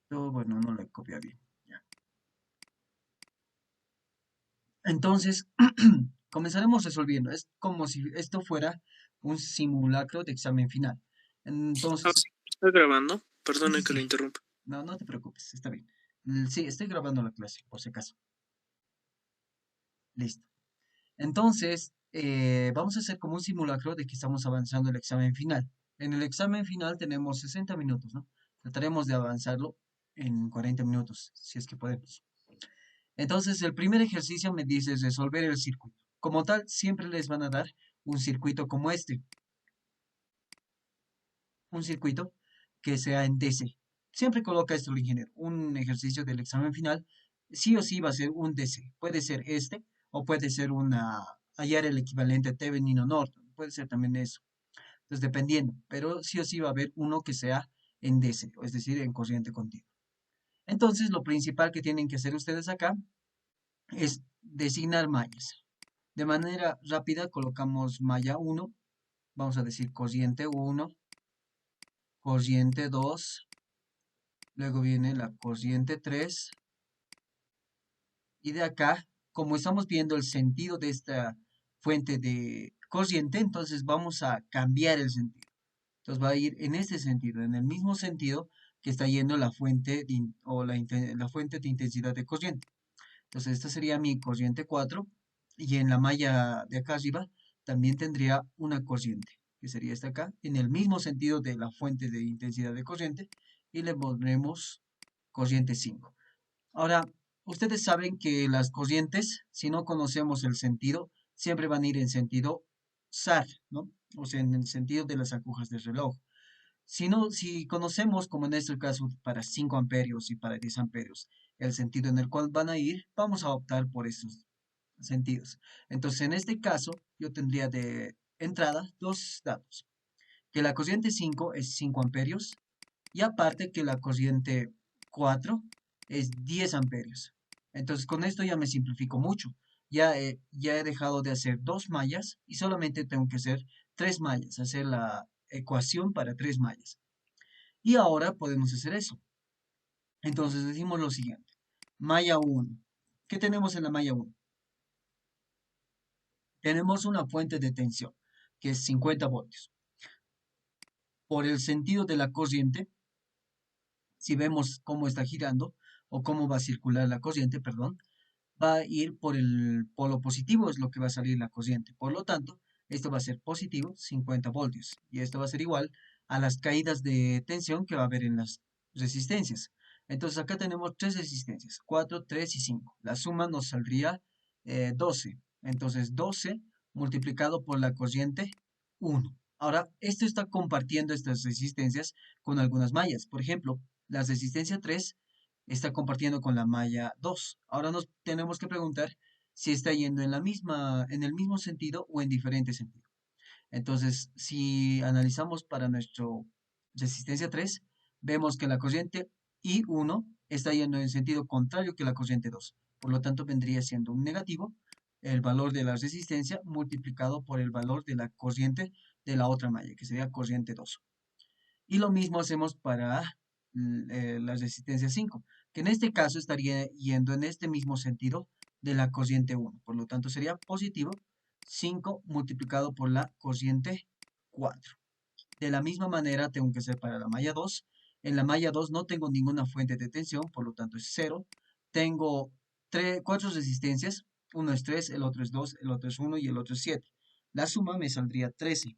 Pero bueno, no le copia bien. Ya. Entonces, comenzaremos resolviendo. Es como si esto fuera un simulacro de examen final. Ah, Entonces, sí, está grabando. sí, sí, Perdone que lo sí. interrumpa. No, no te preocupes, está bien. Sí, estoy grabando la clase, por si acaso. Listo. Entonces, vamos a hacer como un simulacro de que estamos avanzando el examen final. En el examen final tenemos 60 minutos, ¿no? Trataremos de avanzarlo en 40 minutos, si es que podemos. Entonces, el primer ejercicio me dice resolver el circuito. Como tal, siempre les van a dar un circuito como este, un circuito que sea en DC. Siempre coloca esto el ingeniero. Un ejercicio del examen final, sí o sí va a ser un DC. Puede ser este, o puede ser hallar el equivalente a Thevenin o Norton. Puede ser también eso. Entonces, dependiendo. Pero sí o sí va a haber uno que sea en DC, es decir, en corriente continua. Entonces, lo principal que tienen que hacer ustedes acá es designar mallas. De manera rápida colocamos malla 1, vamos a decir corriente 1, corriente 2, luego viene la corriente 3, y de acá, como estamos viendo el sentido de esta fuente de corriente, entonces vamos a cambiar el sentido. Entonces va a ir en este sentido, en el mismo sentido que está yendo la fuente la fuente de intensidad de corriente. Entonces esta sería mi corriente 4, y en la malla de acá arriba también tendría una corriente, que sería esta acá, en el mismo sentido de la fuente de intensidad de corriente, y le pondremos corriente 5. Ahora, ustedes saben que las corrientes, si no conocemos el sentido, siempre van a ir en sentido SAR, ¿no? O sea, en el sentido de las agujas del reloj. Si no, si conocemos, como en este caso, para 5 amperios y para 10 amperios, el sentido en el cual van a ir, vamos a optar por esos sentidos. Entonces, en este caso, yo tendría de entrada dos datos: que la corriente 5 es 5 amperios, y aparte que la corriente 4 es 10 amperios. Entonces, con esto ya me simplifico mucho. Ya he dejado de hacer dos mallas y solamente tengo que hacer tres mallas, hacer la ecuación para tres mallas. Y ahora podemos hacer eso. Entonces decimos lo siguiente. Malla 1. ¿Qué tenemos en la malla 1? Tenemos una fuente de tensión, que es 50 voltios. Por el sentido de la corriente, si vemos cómo está girando o cómo va a circular la corriente, perdón, va a ir por el polo positivo, es lo que va a salir la corriente. Por lo tanto, esto va a ser positivo, 50 voltios. Y esto va a ser igual a las caídas de tensión que va a haber en las resistencias. Entonces acá tenemos tres resistencias, 4, 3 y 5. La suma nos saldría 12. Entonces 12 multiplicado por la corriente 1. Ahora, esto está compartiendo estas resistencias con algunas mallas. Por ejemplo, la resistencia 3 está compartiendo con la malla 2. Ahora nos tenemos que preguntar si está yendo en el mismo sentido o en diferente sentido. Entonces, si analizamos para nuestro resistencia 3, vemos que la corriente I1 está yendo en sentido contrario que la corriente 2. Por lo tanto, vendría siendo un negativo el valor de la resistencia multiplicado por el valor de la corriente de la otra malla, que sería corriente 2. Y lo mismo hacemos para la resistencia 5, que en este caso estaría yendo en este mismo sentido de la corriente 1. Por lo tanto, sería positivo 5 multiplicado por la corriente 4. De la misma manera tengo que hacer para la malla 2. En la malla 2 no tengo ninguna fuente de tensión, por lo tanto es 0. Tengo 4 resistencias. Uno es 3, el otro es 2, el otro es 1 y el otro es 7. La suma me saldría 13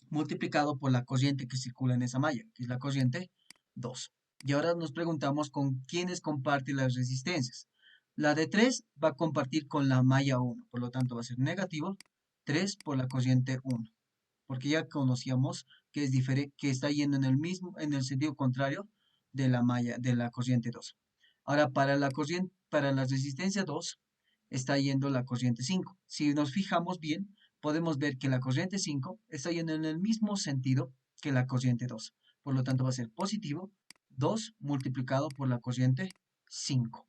multiplicado por la corriente que circula en esa malla, que es la corriente 2. Y ahora nos preguntamos con quiénes comparte las resistencias. La de 3 va a compartir con la malla 1, por lo tanto va a ser negativo 3 por la corriente 1, porque ya conocíamos que que está yendo en el sentido contrario de la malla de la corriente 2. Ahora para la resistencia 2 está yendo la corriente 5. Si nos fijamos bien, podemos ver que la corriente 5 está yendo en el mismo sentido que la corriente 2. Por lo tanto, va a ser positivo 2 multiplicado por la corriente 5.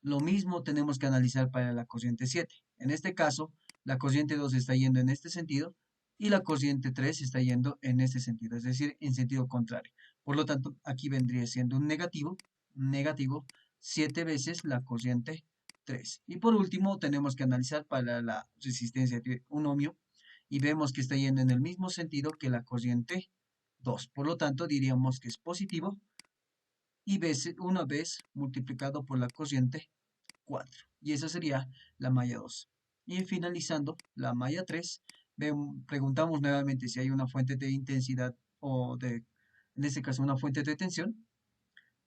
Lo mismo tenemos que analizar para la corriente 7. En este caso, la corriente 2 está yendo en este sentido y la corriente 3 está yendo en este sentido, es decir, en sentido contrario. Por lo tanto, aquí vendría siendo un negativo 7 veces la corriente 3. Y por último, tenemos que analizar para la resistencia de un ohmio y vemos que está yendo en el mismo sentido que la corriente 2. Por lo tanto, diríamos que es positivo y una vez multiplicado por la corriente 4. Y esa sería la malla 2. Y finalizando la malla 3, preguntamos nuevamente si hay una fuente de intensidad o en este caso, una fuente de tensión.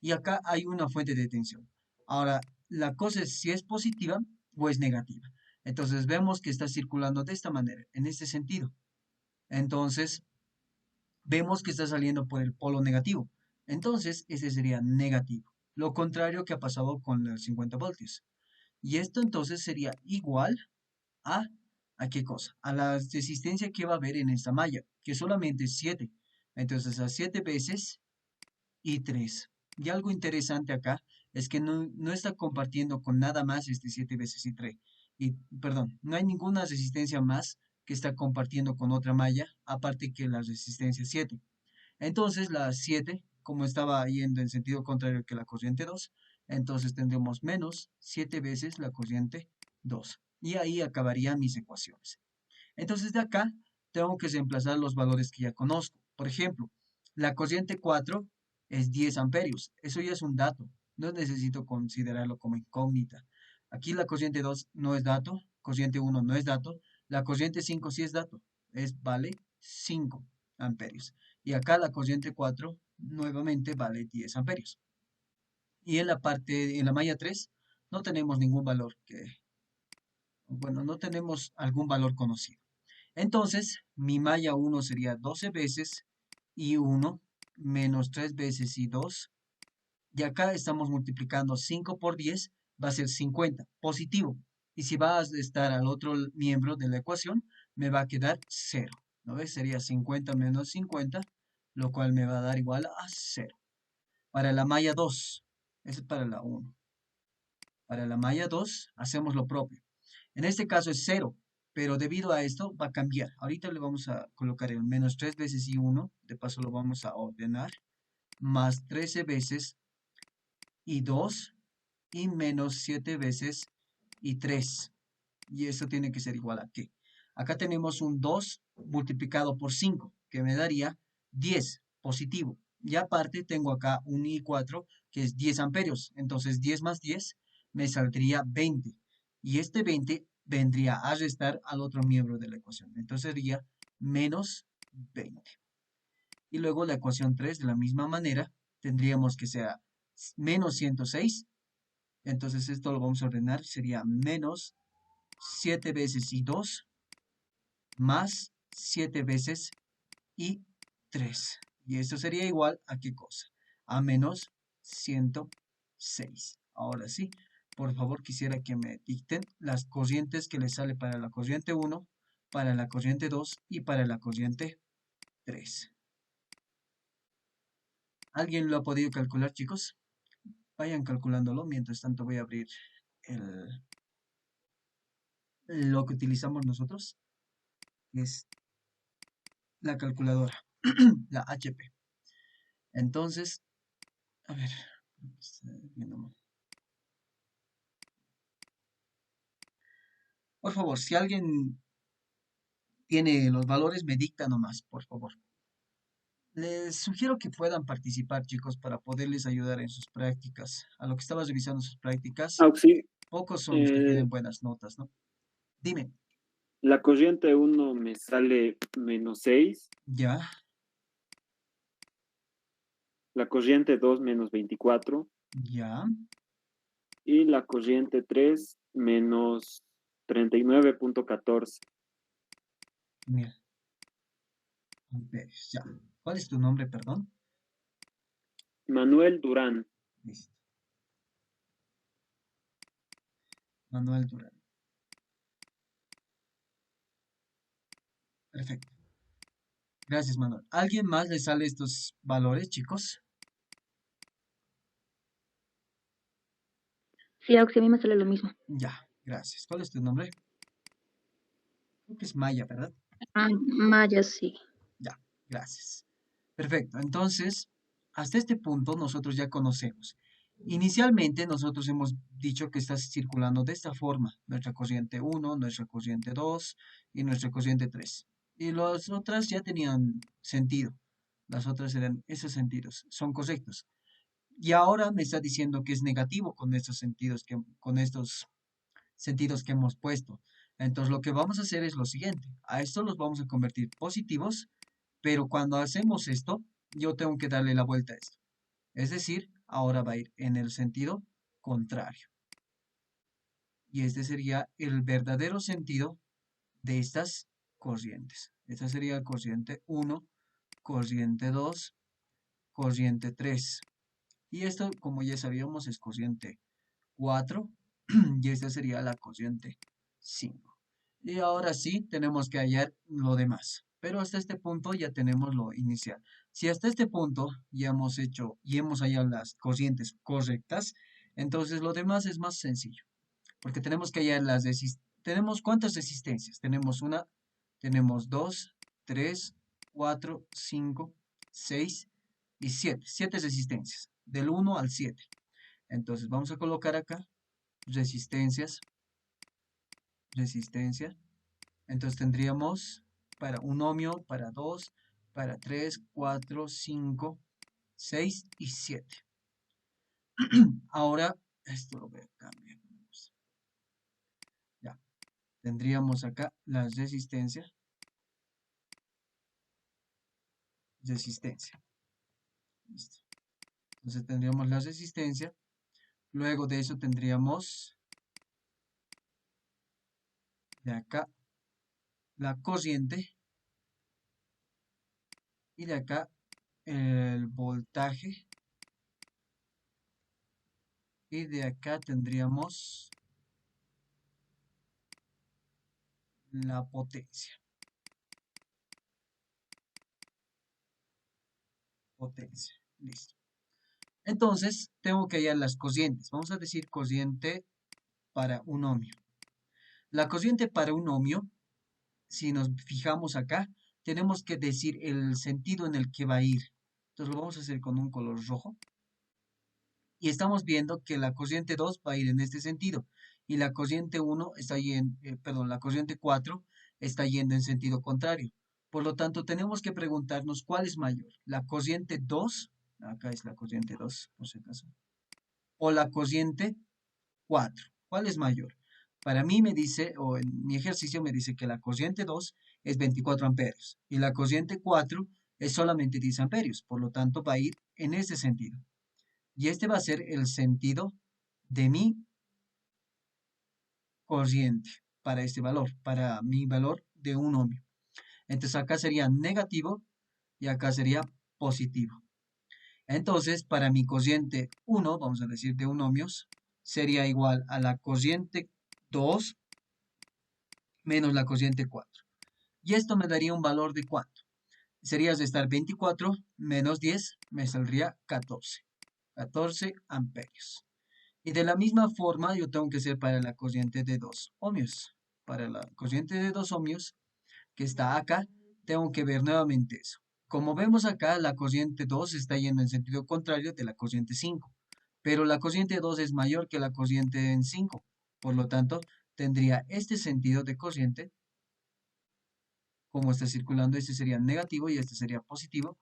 Y acá hay una fuente de tensión. Ahora, la cosa es si es positiva o es negativa. Entonces vemos que está circulando de esta manera, en este sentido. Entonces, vemos que está saliendo por el polo negativo. Entonces, ese sería negativo. Lo contrario que ha pasado con el 50 voltios. Y esto entonces sería igual a, ¿a qué cosa? A la resistencia que va a haber en esta malla, que solamente es 7. Entonces, a 7 veces y 3. Y algo interesante acá es que no está compartiendo con nada más este 7 veces y 3. Y, perdón, no hay ninguna resistencia más que está compartiendo con otra malla, aparte que la resistencia 7. Entonces, la 7, como estaba yendo en sentido contrario que la corriente 2, entonces tendremos menos 7 veces la corriente 2. Y ahí acabarían mis ecuaciones. Entonces, de acá tengo que reemplazar los valores que ya conozco. Por ejemplo, la corriente 4 es 10 amperios. Eso ya es un dato. No necesito considerarlo como incógnita. Aquí la corriente 2 no es dato, corriente 1 no es dato, la corriente 5 sí es dato, vale 5 amperios. Y acá la corriente 4 nuevamente vale 10 amperios. Y en la malla 3 no tenemos ningún valor bueno, no tenemos algún valor conocido. Entonces, mi malla 1 sería 12 veces y 1 menos 3 veces y 2. Y acá estamos multiplicando 5 por 10, va a ser 50, positivo. Y si va a estar al otro miembro de la ecuación, me va a quedar 0. ¿No ves? Sería 50 menos 50, lo cual me va a dar igual a 0. Para la malla 2, es para la 1. Para la malla 2 hacemos lo propio. En este caso es 0, pero debido a esto va a cambiar. Ahorita le vamos a colocar el menos 3 veces y 1, de paso lo vamos a ordenar, más 13 veces y 2 y menos 7 veces y 3. Y eso tiene que ser igual a ¿qué? Acá tenemos un 2 multiplicado por 5, que me daría 10, positivo. Y aparte tengo acá un I4, que es 10 amperios. Entonces 10 más 10 me saldría 20. Y este 20 vendría a restar al otro miembro de la ecuación. Entonces sería menos 20. Y luego la ecuación 3, de la misma manera, tendríamos que sea menos 106. Entonces esto lo vamos a ordenar. Sería menos 7 veces y 2 más 7 veces y 3. Y esto sería igual a ¿qué cosa? A menos 106. Ahora sí, por favor quisiera que me dicten las corrientes que les sale para la corriente 1, para la corriente 2 y para la corriente 3. ¿Alguien lo ha podido calcular, chicos? Vayan calculándolo. Mientras tanto voy a abrir lo que utilizamos nosotros, que es la calculadora, la HP. Entonces, a ver, viendo mal. Por favor, si alguien tiene los valores, me dicta nomás, por favor. Les sugiero que puedan participar, chicos, para poderles ayudar en sus prácticas. A lo que estabas revisando sus prácticas, Auxilio. pocos son los que eh, tienen buenas notas, ¿no? Dime, la corriente 1 me sale menos 6, ya, la corriente 2 menos 24 ya, y la corriente 3 menos 39,14. mira, amperes, ya. ¿Cuál es tu nombre, perdón? Manuel Durán. Listo, Manuel Durán. Perfecto. Gracias, Manuel. ¿Alguien más le sale estos valores, chicos? Sí, Auxi, a mí me sale lo mismo. Ya, gracias. ¿Cuál es tu nombre? Creo que es Maya, ¿verdad? Ah, Maya, sí. Ya, gracias. Perfecto. Entonces, hasta este punto nosotros ya conocemos. Inicialmente nosotros hemos dicho que está circulando de esta forma, nuestra cociente 1, nuestra cociente 2 y nuestra cociente 3. Y las otras ya tenían sentido. Las otras eran esos sentidos, son correctos. Y ahora me está diciendo que es negativo con estos sentidos con estos sentidos que hemos puesto. Entonces lo que vamos a hacer es lo siguiente. A esto los vamos a convertir positivos, pero cuando hacemos esto, yo tengo que darle la vuelta a esto. Es decir, ahora va a ir en el sentido contrario. Y este sería el verdadero sentido de estas corrientes. Esta sería corriente 1, corriente 2, corriente 3. Y esto, como ya sabíamos, es corriente 4 y esta sería la corriente 5. Y ahora sí, tenemos que hallar lo demás. Pero hasta este punto ya tenemos lo inicial. Si hasta este punto ya hemos hecho y hemos hallado las corrientes correctas, entonces lo demás es más sencillo. Porque tenemos que hallar las resistencias. ¿Tenemos cuántas resistencias? Tenemos una, tenemos dos, tres, cuatro, cinco, seis y siete. Siete resistencias, del 1 al 7. Entonces vamos a colocar acá resistencias, resistencia. Entonces tendríamos para un ohmio, para 2, para 3, 4, 5, 6 y 7. Ahora, esto lo voy a cambiar. Ya, tendríamos acá la resistencia, resistencia. Listo. Entonces tendríamos la resistencia. Luego de eso tendríamos de acá la corriente y de acá el voltaje y de acá tendríamos la potencia. Potencia. Listo. Entonces, tengo que hallar las cocientes. Vamos a decir cociente para un ohmio. La cociente para un ohmio, si nos fijamos acá, tenemos que decir el sentido en el que va a ir. Entonces lo vamos a hacer con un color rojo. Y estamos viendo que la cociente 2 va a ir en este sentido. Y la cociente 1 está yendo, perdón, la cociente 4 está yendo en sentido contrario. Por lo tanto, tenemos que preguntarnos cuál es mayor. La cociente 2, acá es la cociente 2, por si acaso, o la cociente 4. ¿Cuál es mayor? Para mí me dice, o en mi ejercicio me dice que la cociente 2 es 24 amperios y la cociente 4 es solamente 10 amperios. Por lo tanto, va a ir en ese sentido. Y este va a ser el sentido de mi corriente para este valor, para mi valor de un ohmio. Entonces acá sería negativo y acá sería positivo. Entonces, para mi corriente 1, vamos a decir de un ohmios, sería igual a la corriente 2 menos la corriente 4. Y esto me daría un valor de ¿cuánto? Sería de estar 24 menos 10, me saldría 14. 14 amperios. Y de la misma forma yo tengo que hacer para la corriente de 2 ohmios. Para la corriente de 2 ohmios que está acá, tengo que ver nuevamente eso. Como vemos acá, la corriente 2 está yendo en sentido contrario de la corriente 5. Pero la corriente 2 es mayor que la corriente en 5. Por lo tanto, tendría este sentido de corriente. Como está circulando, este sería negativo y este sería positivo.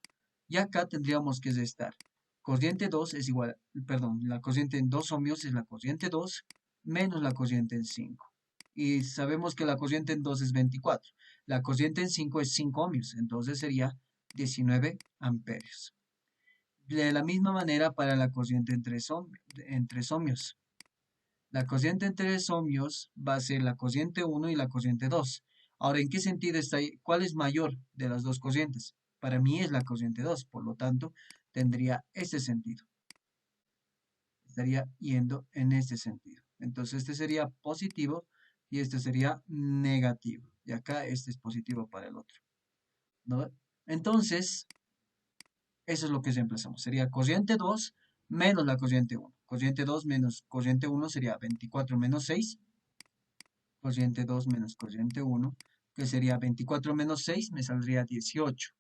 Y acá tendríamos que restar. Corriente 2 es igual, perdón, la corriente en 2 ohmios es la corriente 2 menos la corriente en 5. Y sabemos que la corriente en 2 es 24. La corriente en 5 es 5 ohmios, entonces sería 19 amperios. De la misma manera para la corriente en 3 ohmios. La corriente en 3 ohmios va a ser la corriente 1 y la corriente 2. Ahora, ¿en qué sentido está ahí? ¿Cuál es mayor de las dos corrientes? Para mí es la corriente 2, por lo tanto, tendría este sentido. Estaría yendo en este sentido. Entonces, este sería positivo y este sería negativo. Y acá este es positivo para el otro, ¿no? Entonces, eso es lo que reemplazamos. Sería corriente 2 menos la corriente 1. Corriente 2 menos corriente 1 sería 24 menos 6. Corriente 2 menos corriente 1, que sería 24 menos 6, me saldría 18.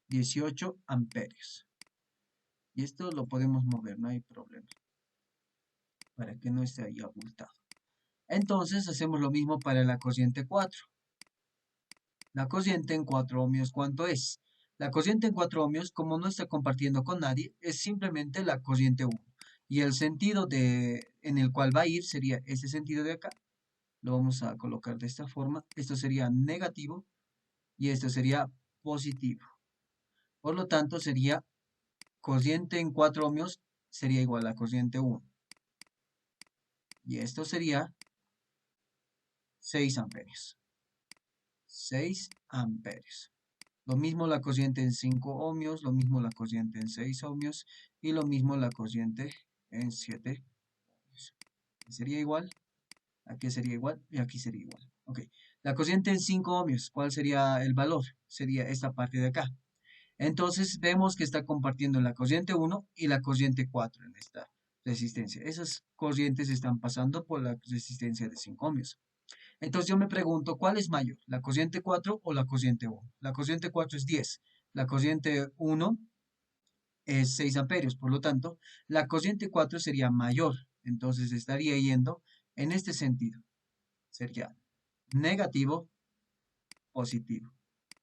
18 amperios. Y esto lo podemos mover, no hay problema, para que no esté ahí abultado. Entonces hacemos lo mismo para la corriente 4. La corriente en 4 ohmios, ¿cuánto es? La corriente en 4 ohmios, como no está compartiendo con nadie, es simplemente la corriente 1. Y el sentido en el cual va a ir sería ese sentido de acá. Lo vamos a colocar de esta forma. Esto sería negativo y esto sería positivo. Por lo tanto, sería corriente en 4 ohmios sería igual a corriente 1. Y esto sería 6 amperios. 6 amperios. Lo mismo la corriente en 5 ohmios, lo mismo la corriente en 6 ohmios y lo mismo la corriente en 7 ohmios. ¿Sería igual? Aquí sería igual y aquí sería igual. Ok. La corriente en 5 ohmios, ¿cuál sería el valor? Sería esta parte de acá. Entonces vemos que está compartiendo la corriente 1 y la corriente 4 en esta resistencia. Esas corrientes están pasando por la resistencia de 5 ohmios. Entonces yo me pregunto, ¿cuál es mayor? ¿La corriente 4 o la corriente 1? La corriente 4 es 10. La corriente 1 es 6 amperios. Por lo tanto, la corriente 4 sería mayor. Entonces estaría yendo en este sentido. Sería negativo, positivo.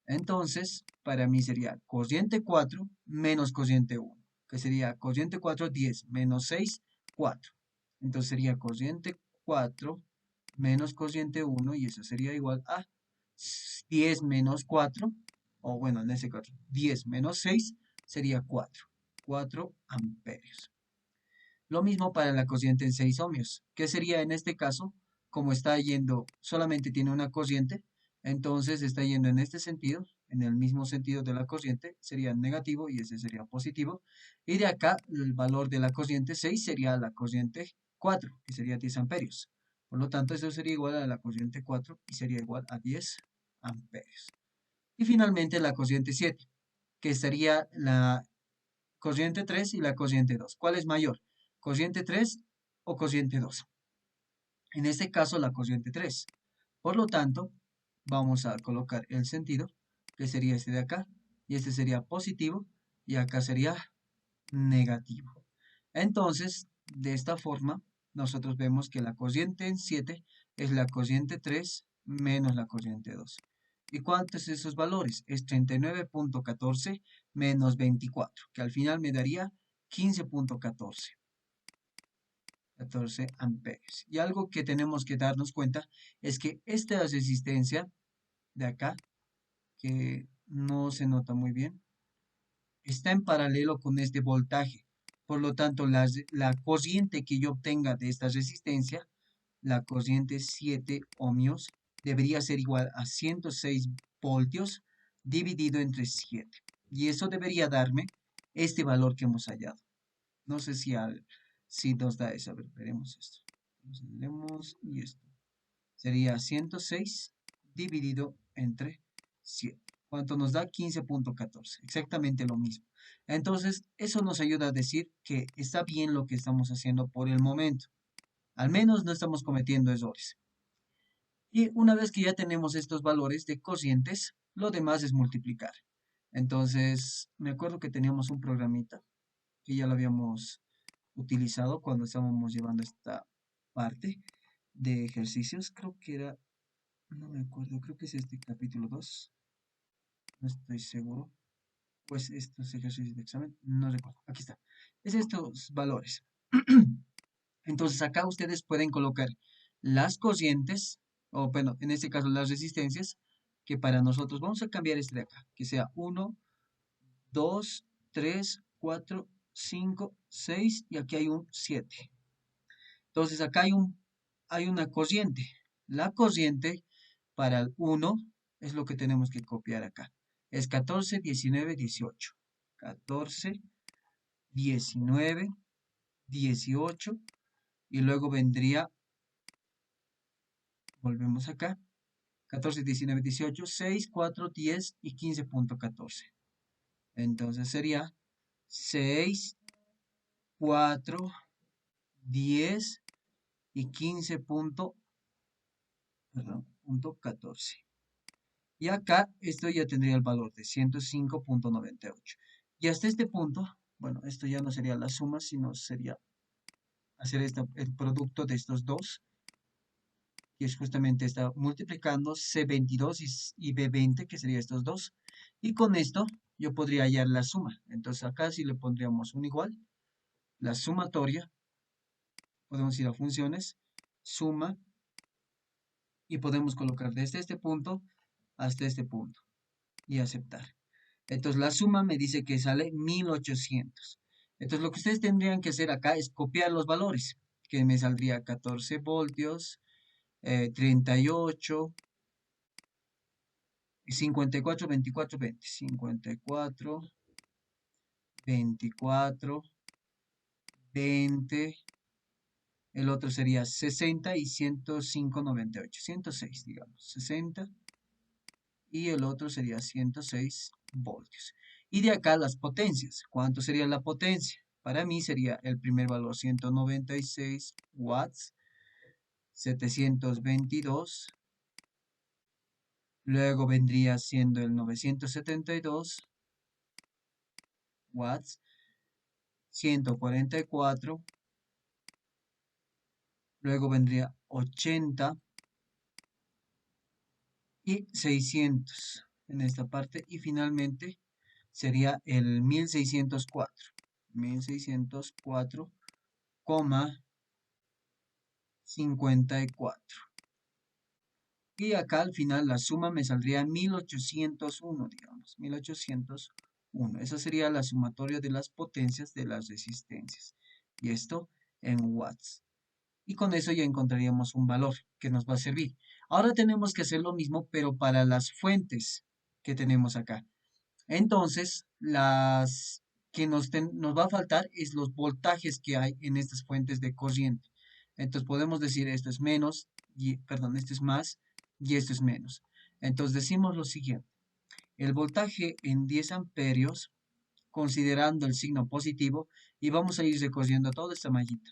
Entonces, para mí sería corriente 4 menos corriente 1, que sería corriente 4, 10, menos 6, 4. Entonces sería corriente 4 menos corriente 1 y eso sería igual a 10 menos 4, o bueno, en ese caso, 10 menos 6 sería 4, 4 amperios. Lo mismo para la corriente en 6 ohmios. ¿Qué sería en este caso? Como está yendo, solamente tiene una corriente, entonces está yendo en este sentido, en el mismo sentido de la corriente, sería negativo y ese sería positivo. Y de acá, el valor de la corriente 6 sería la corriente 4, que sería 10 amperios. Por lo tanto, eso sería igual a la corriente 4 y sería igual a 10 amperios. Y finalmente la corriente 7, que sería la corriente 3 y la corriente 2. ¿Cuál es mayor? ¿Corriente 3 o corriente 2? En este caso, la corriente 3. Por lo tanto, vamos a colocar el sentido, que sería este de acá, y este sería positivo, y acá sería negativo. Entonces, de esta forma, nosotros vemos que la corriente en 7 es la corriente 3 menos la corriente 2. ¿Y cuántos son esos valores? Es 39.14 menos 24, que al final me daría 15.14. 14 amperios. Y algo que tenemos que darnos cuenta es que esta resistencia de acá, que no se nota muy bien, está en paralelo con este voltaje. Por lo tanto, la corriente que yo obtenga de esta resistencia, la corriente 7 ohmios, debería ser igual a 106 voltios dividido entre 7. Y eso debería darme este valor que hemos hallado. No sé si nos da eso. A ver, veremos esto. Entonces, y esto. Sería 106 dividido entre 7. ¿Cuánto nos da? 15.14. Exactamente lo mismo. Entonces, eso nos ayuda a decir que está bien lo que estamos haciendo por el momento. Al menos no estamos cometiendo errores. Y una vez que ya tenemos estos valores de cocientes, lo demás es multiplicar. Entonces, me acuerdo que teníamos un programita que ya lo habíamos utilizado cuando estábamos llevando esta parte de ejercicios. Creo que era, no me acuerdo, creo que es este capítulo 2. No estoy seguro. Pues estos ejercicios de examen, no recuerdo. Aquí está. Es estos valores. Entonces acá ustedes pueden colocar las corrientes, o bueno, en este caso las resistencias, que para nosotros, vamos a cambiar este de acá, que sea 1, 2, 3, 4, 5, 6 y aquí hay un 7. Entonces acá hay una corriente. La corriente para el 1 es lo que tenemos que copiar acá. Es 14, 19, 18. 14, 19, 18 y luego vendría, volvemos acá, 14, 19, 18, 6, 4, 10 y 15.14. Entonces sería 6, 4, 10 y 15. Perdón, punto 14. Y acá esto ya tendría el valor de 105.98. Y hasta este punto bueno, esto ya no sería la suma, sino sería hacer el producto de estos dos, que es justamente está multiplicando C22 y B20, que sería estos dos. Y con esto yo podría hallar la suma. Entonces acá sí le pondríamos un igual, la sumatoria, podemos ir a funciones, suma, y podemos colocar desde este punto hasta este punto y aceptar. Entonces la suma me dice que sale 1800. Entonces lo que ustedes tendrían que hacer acá es copiar los valores, que me saldría 14 voltios, 38, 54, 24, 20, 54, 24, 20, el otro sería 60 y 105,98, 106, digamos, 60 y el otro sería 106 voltios. Y de acá las potencias. ¿Cuánto sería la potencia? Para mí sería el primer valor 196 watts, 722. Luego vendría siendo el 972 watts, 144. Luego vendría 80 y 600 en esta parte. Y finalmente sería el 1604. 1604,54. Y acá al final la suma me saldría 1801, digamos, 1801. Esa sería la sumatoria de las potencias de las resistencias. Y esto en watts. Y con eso ya encontraríamos un valor que nos va a servir. Ahora tenemos que hacer lo mismo, pero para las fuentes que tenemos acá. Entonces, las que nos va a faltar es los voltajes que hay en estas fuentes de corriente. Entonces podemos decir esto es menos, perdón, esto es más y esto es menos. Entonces decimos lo siguiente. El voltaje en 10 amperios, considerando el signo positivo, y vamos a ir recorriendo toda esta mallita.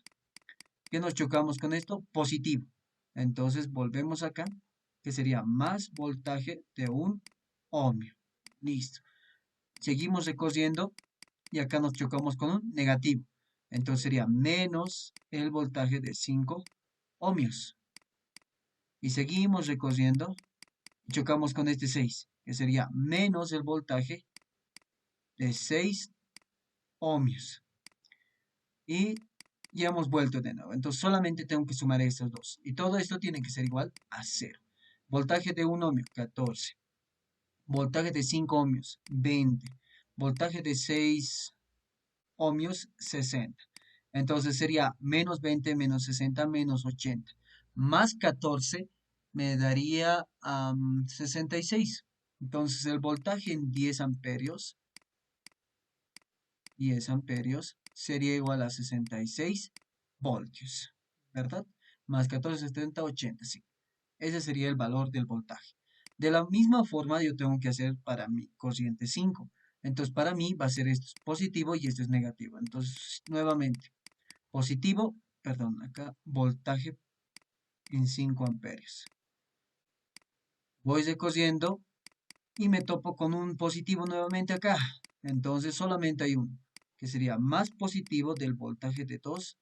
¿Qué nos chocamos con esto? Positivo. Entonces volvemos acá, que sería más voltaje de un ohmio. Listo. Seguimos recorriendo y acá nos chocamos con un negativo. Entonces sería menos el voltaje de 5 ohmios. Y seguimos recorriendo y chocamos con este 6, que sería menos el voltaje de 6 ohmios. Y ya hemos vuelto de nuevo. Entonces solamente tengo que sumar estos dos. Y todo esto tiene que ser igual a 0. Voltaje de 1 ohmio, 14. Voltaje de 5 ohmios, 20. Voltaje de 6 ohmios, 60. Entonces sería menos 20 menos 60 menos 80. Más 14 me daría 66. Entonces el voltaje en 10 amperios, 10 amperios sería igual a 66 voltios, ¿verdad? Más 14, 70, 80, sí. Ese sería el valor del voltaje. De la misma forma yo tengo que hacer para mi corriente 5. Entonces para mí va a ser esto es positivo y esto es negativo. Entonces nuevamente, positivo, perdón, acá voltaje en 5 amperios. Voy recorriendo y me topo con un positivo nuevamente acá. Entonces solamente hay uno, que sería más positivo del voltaje de 2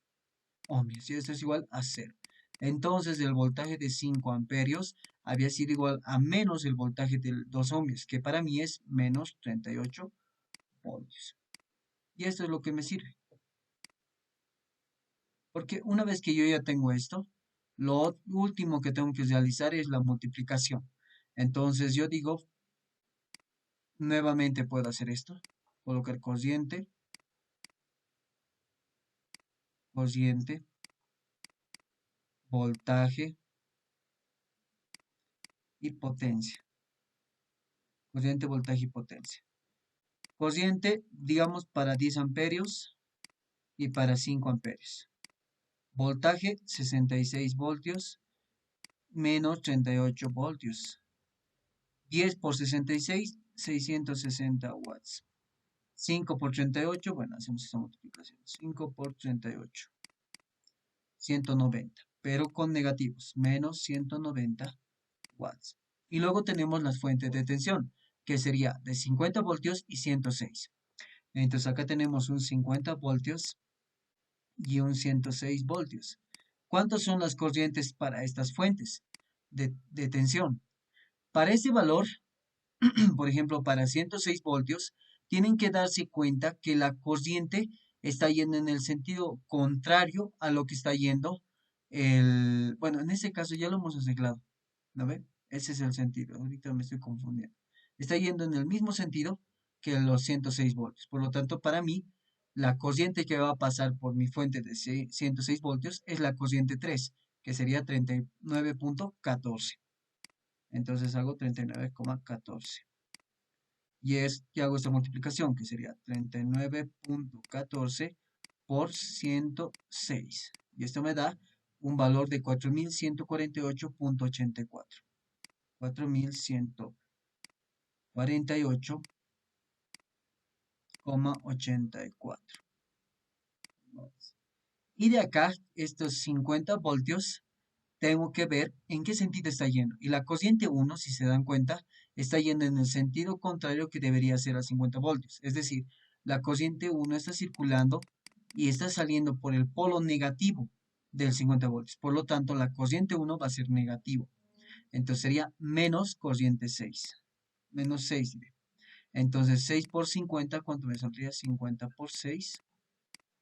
ohmios. Y esto es igual a 0. Entonces el voltaje de 5 amperios había sido igual a menos el voltaje de 2 ohmios, que para mí es menos 38 voltios. Y esto es lo que me sirve. Porque una vez que yo ya tengo esto, lo último que tengo que realizar es la multiplicación. Entonces yo digo, nuevamente puedo hacer esto. Colocar corriente, corriente, voltaje y potencia. Corriente, voltaje y potencia. Corriente, digamos, para 10 amperios y para 5 amperios. Voltaje, 66 voltios menos 38 voltios. 10 por 66, 660 watts. 5 por 38, bueno, hacemos esta multiplicación. 5 por 38, 190, pero con negativos, menos 190 watts. Y luego tenemos las fuentes de tensión, que sería de 50 voltios y 106. Entonces acá tenemos un 50 voltios y un 106 voltios. ¿Cuántas son las corrientes para estas fuentes de tensión? Para ese valor, por ejemplo, para 106 voltios, tienen que darse cuenta que la corriente está yendo en el sentido contrario a lo que está yendo bueno, en este caso ya lo hemos arreglado, ¿no ve? Ese es el sentido, ahorita me estoy confundiendo. Está yendo en el mismo sentido que los 106 voltios. Por lo tanto, para mí, la corriente que va a pasar por mi fuente de 106 voltios es la corriente 3, que sería 39,14. Entonces hago 39,14. Y hago esta multiplicación, que sería 39,14 por 106. Y esto me da un valor de 4148,84. 4148,84. Y de acá, estos 50 voltios, tengo que ver en qué sentido está yendo. Y la corriente 1, si se dan cuenta, está yendo en el sentido contrario que debería ser a 50 voltios. Es decir, la corriente 1 está circulando y está saliendo por el polo negativo del 50 voltios. Por lo tanto, la corriente 1 va a ser negativo. Entonces sería menos corriente 6. Menos 6, diré. Entonces 6 por 50, ¿cuánto me saldría? 50 por 6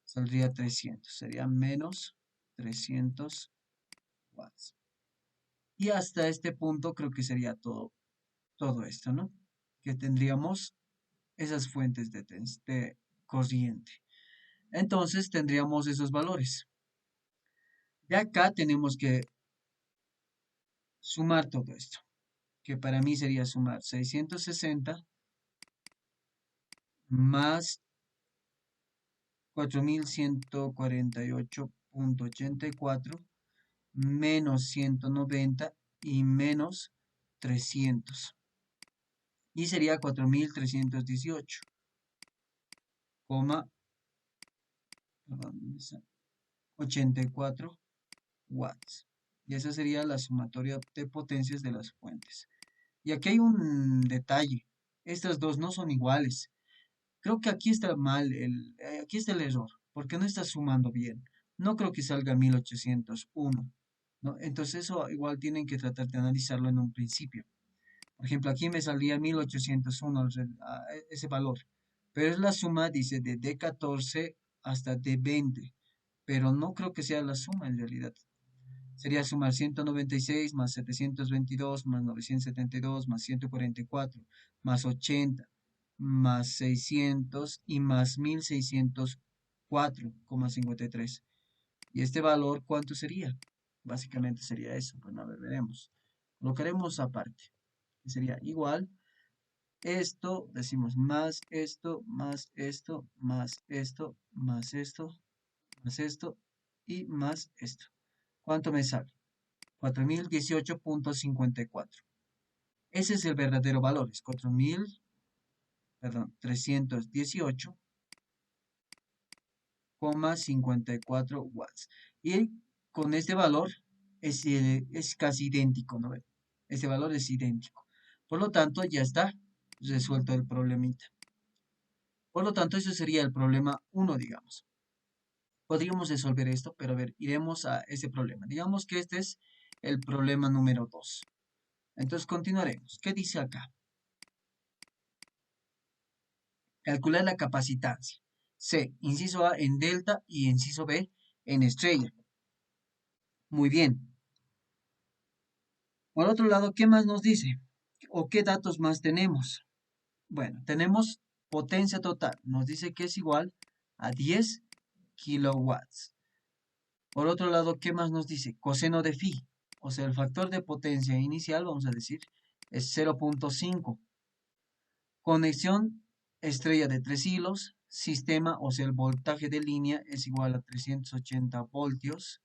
saldría 300. Sería menos 300 watts. Y hasta este punto creo que sería todo esto, ¿no? Que tendríamos esas fuentes de corriente. Entonces tendríamos esos valores. De acá tenemos que sumar todo esto, que para mí sería sumar 660 más 4148,84 menos 190 y menos 300. Y sería 4318, perdón, 84 watts. Y esa sería la sumatoria de potencias de las fuentes. Y aquí hay un detalle. Estas dos no son iguales. Creo que aquí está mal, aquí está el error, porque no está sumando bien. No creo que salga 1801, ¿no? Entonces eso igual tienen que tratar de analizarlo en un principio. Por ejemplo, aquí me salía 1801 ese valor, pero es la suma, dice, de D14 hasta D20, pero no creo que sea la suma en realidad. Sería sumar 196 más 722 más 972 más 144 más 80 más 600 y más 1604,53. ¿Y este valor cuánto sería? Básicamente sería eso. Bueno, a ver, veremos. Colocaremos aparte. Que sería igual. Esto, decimos más esto, más esto, más esto, más esto, más esto y más esto. ¿Cuánto me sale? 4018,54. Ese es el verdadero valor, es 318,54 watts. Y con este valor es casi idéntico, ¿no? Este valor es idéntico. Por lo tanto, ya está resuelto el problemita. Por lo tanto, ese sería el problema 1, digamos. Podríamos resolver esto, pero a ver, iremos a ese problema. Digamos que este es el problema número 2. Entonces continuaremos. ¿Qué dice acá? Calcular la capacitancia. C, inciso A en delta y inciso B en estrella. Muy bien. Por otro lado, ¿qué más nos dice? ¿O qué datos más tenemos? Bueno, tenemos potencia total. Nos dice que es igual a 10 kilowatts. Por otro lado, ¿qué más nos dice? Coseno de phi. O sea, el factor de potencia inicial, vamos a decir, es 0,5. Conexión estrella de 3 hilos. Sistema, o sea, el voltaje de línea es igual a 380 voltios.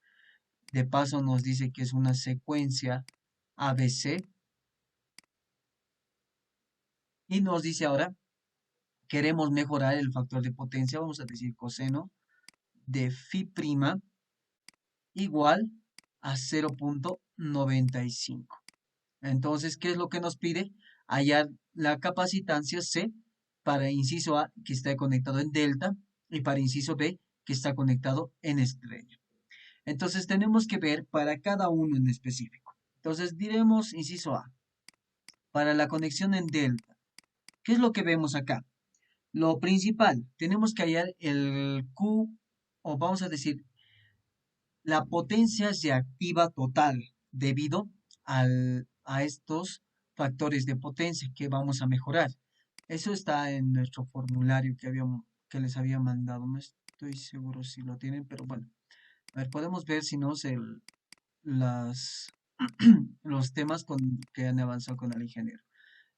De paso nos dice que es una secuencia ABC. Y nos dice ahora, queremos mejorar el factor de potencia, vamos a decir coseno de phi prima igual a 0,95. Entonces, ¿qué es lo que nos pide? Hallar la capacitancia C para inciso A que está conectado en delta y para inciso B que está conectado en estrella. Entonces tenemos que ver para cada uno en específico. Entonces diremos inciso A, para la conexión en delta. ¿Qué es lo que vemos acá? Lo principal, tenemos que hallar el Q, o vamos a decir, la potencia reactiva total debido a estos factores de potencia que vamos a mejorar. Eso está en nuestro formulario que les había mandado. No estoy seguro si lo tienen, pero bueno. A ver, podemos ver si no las, los temas que han avanzado con el ingeniero.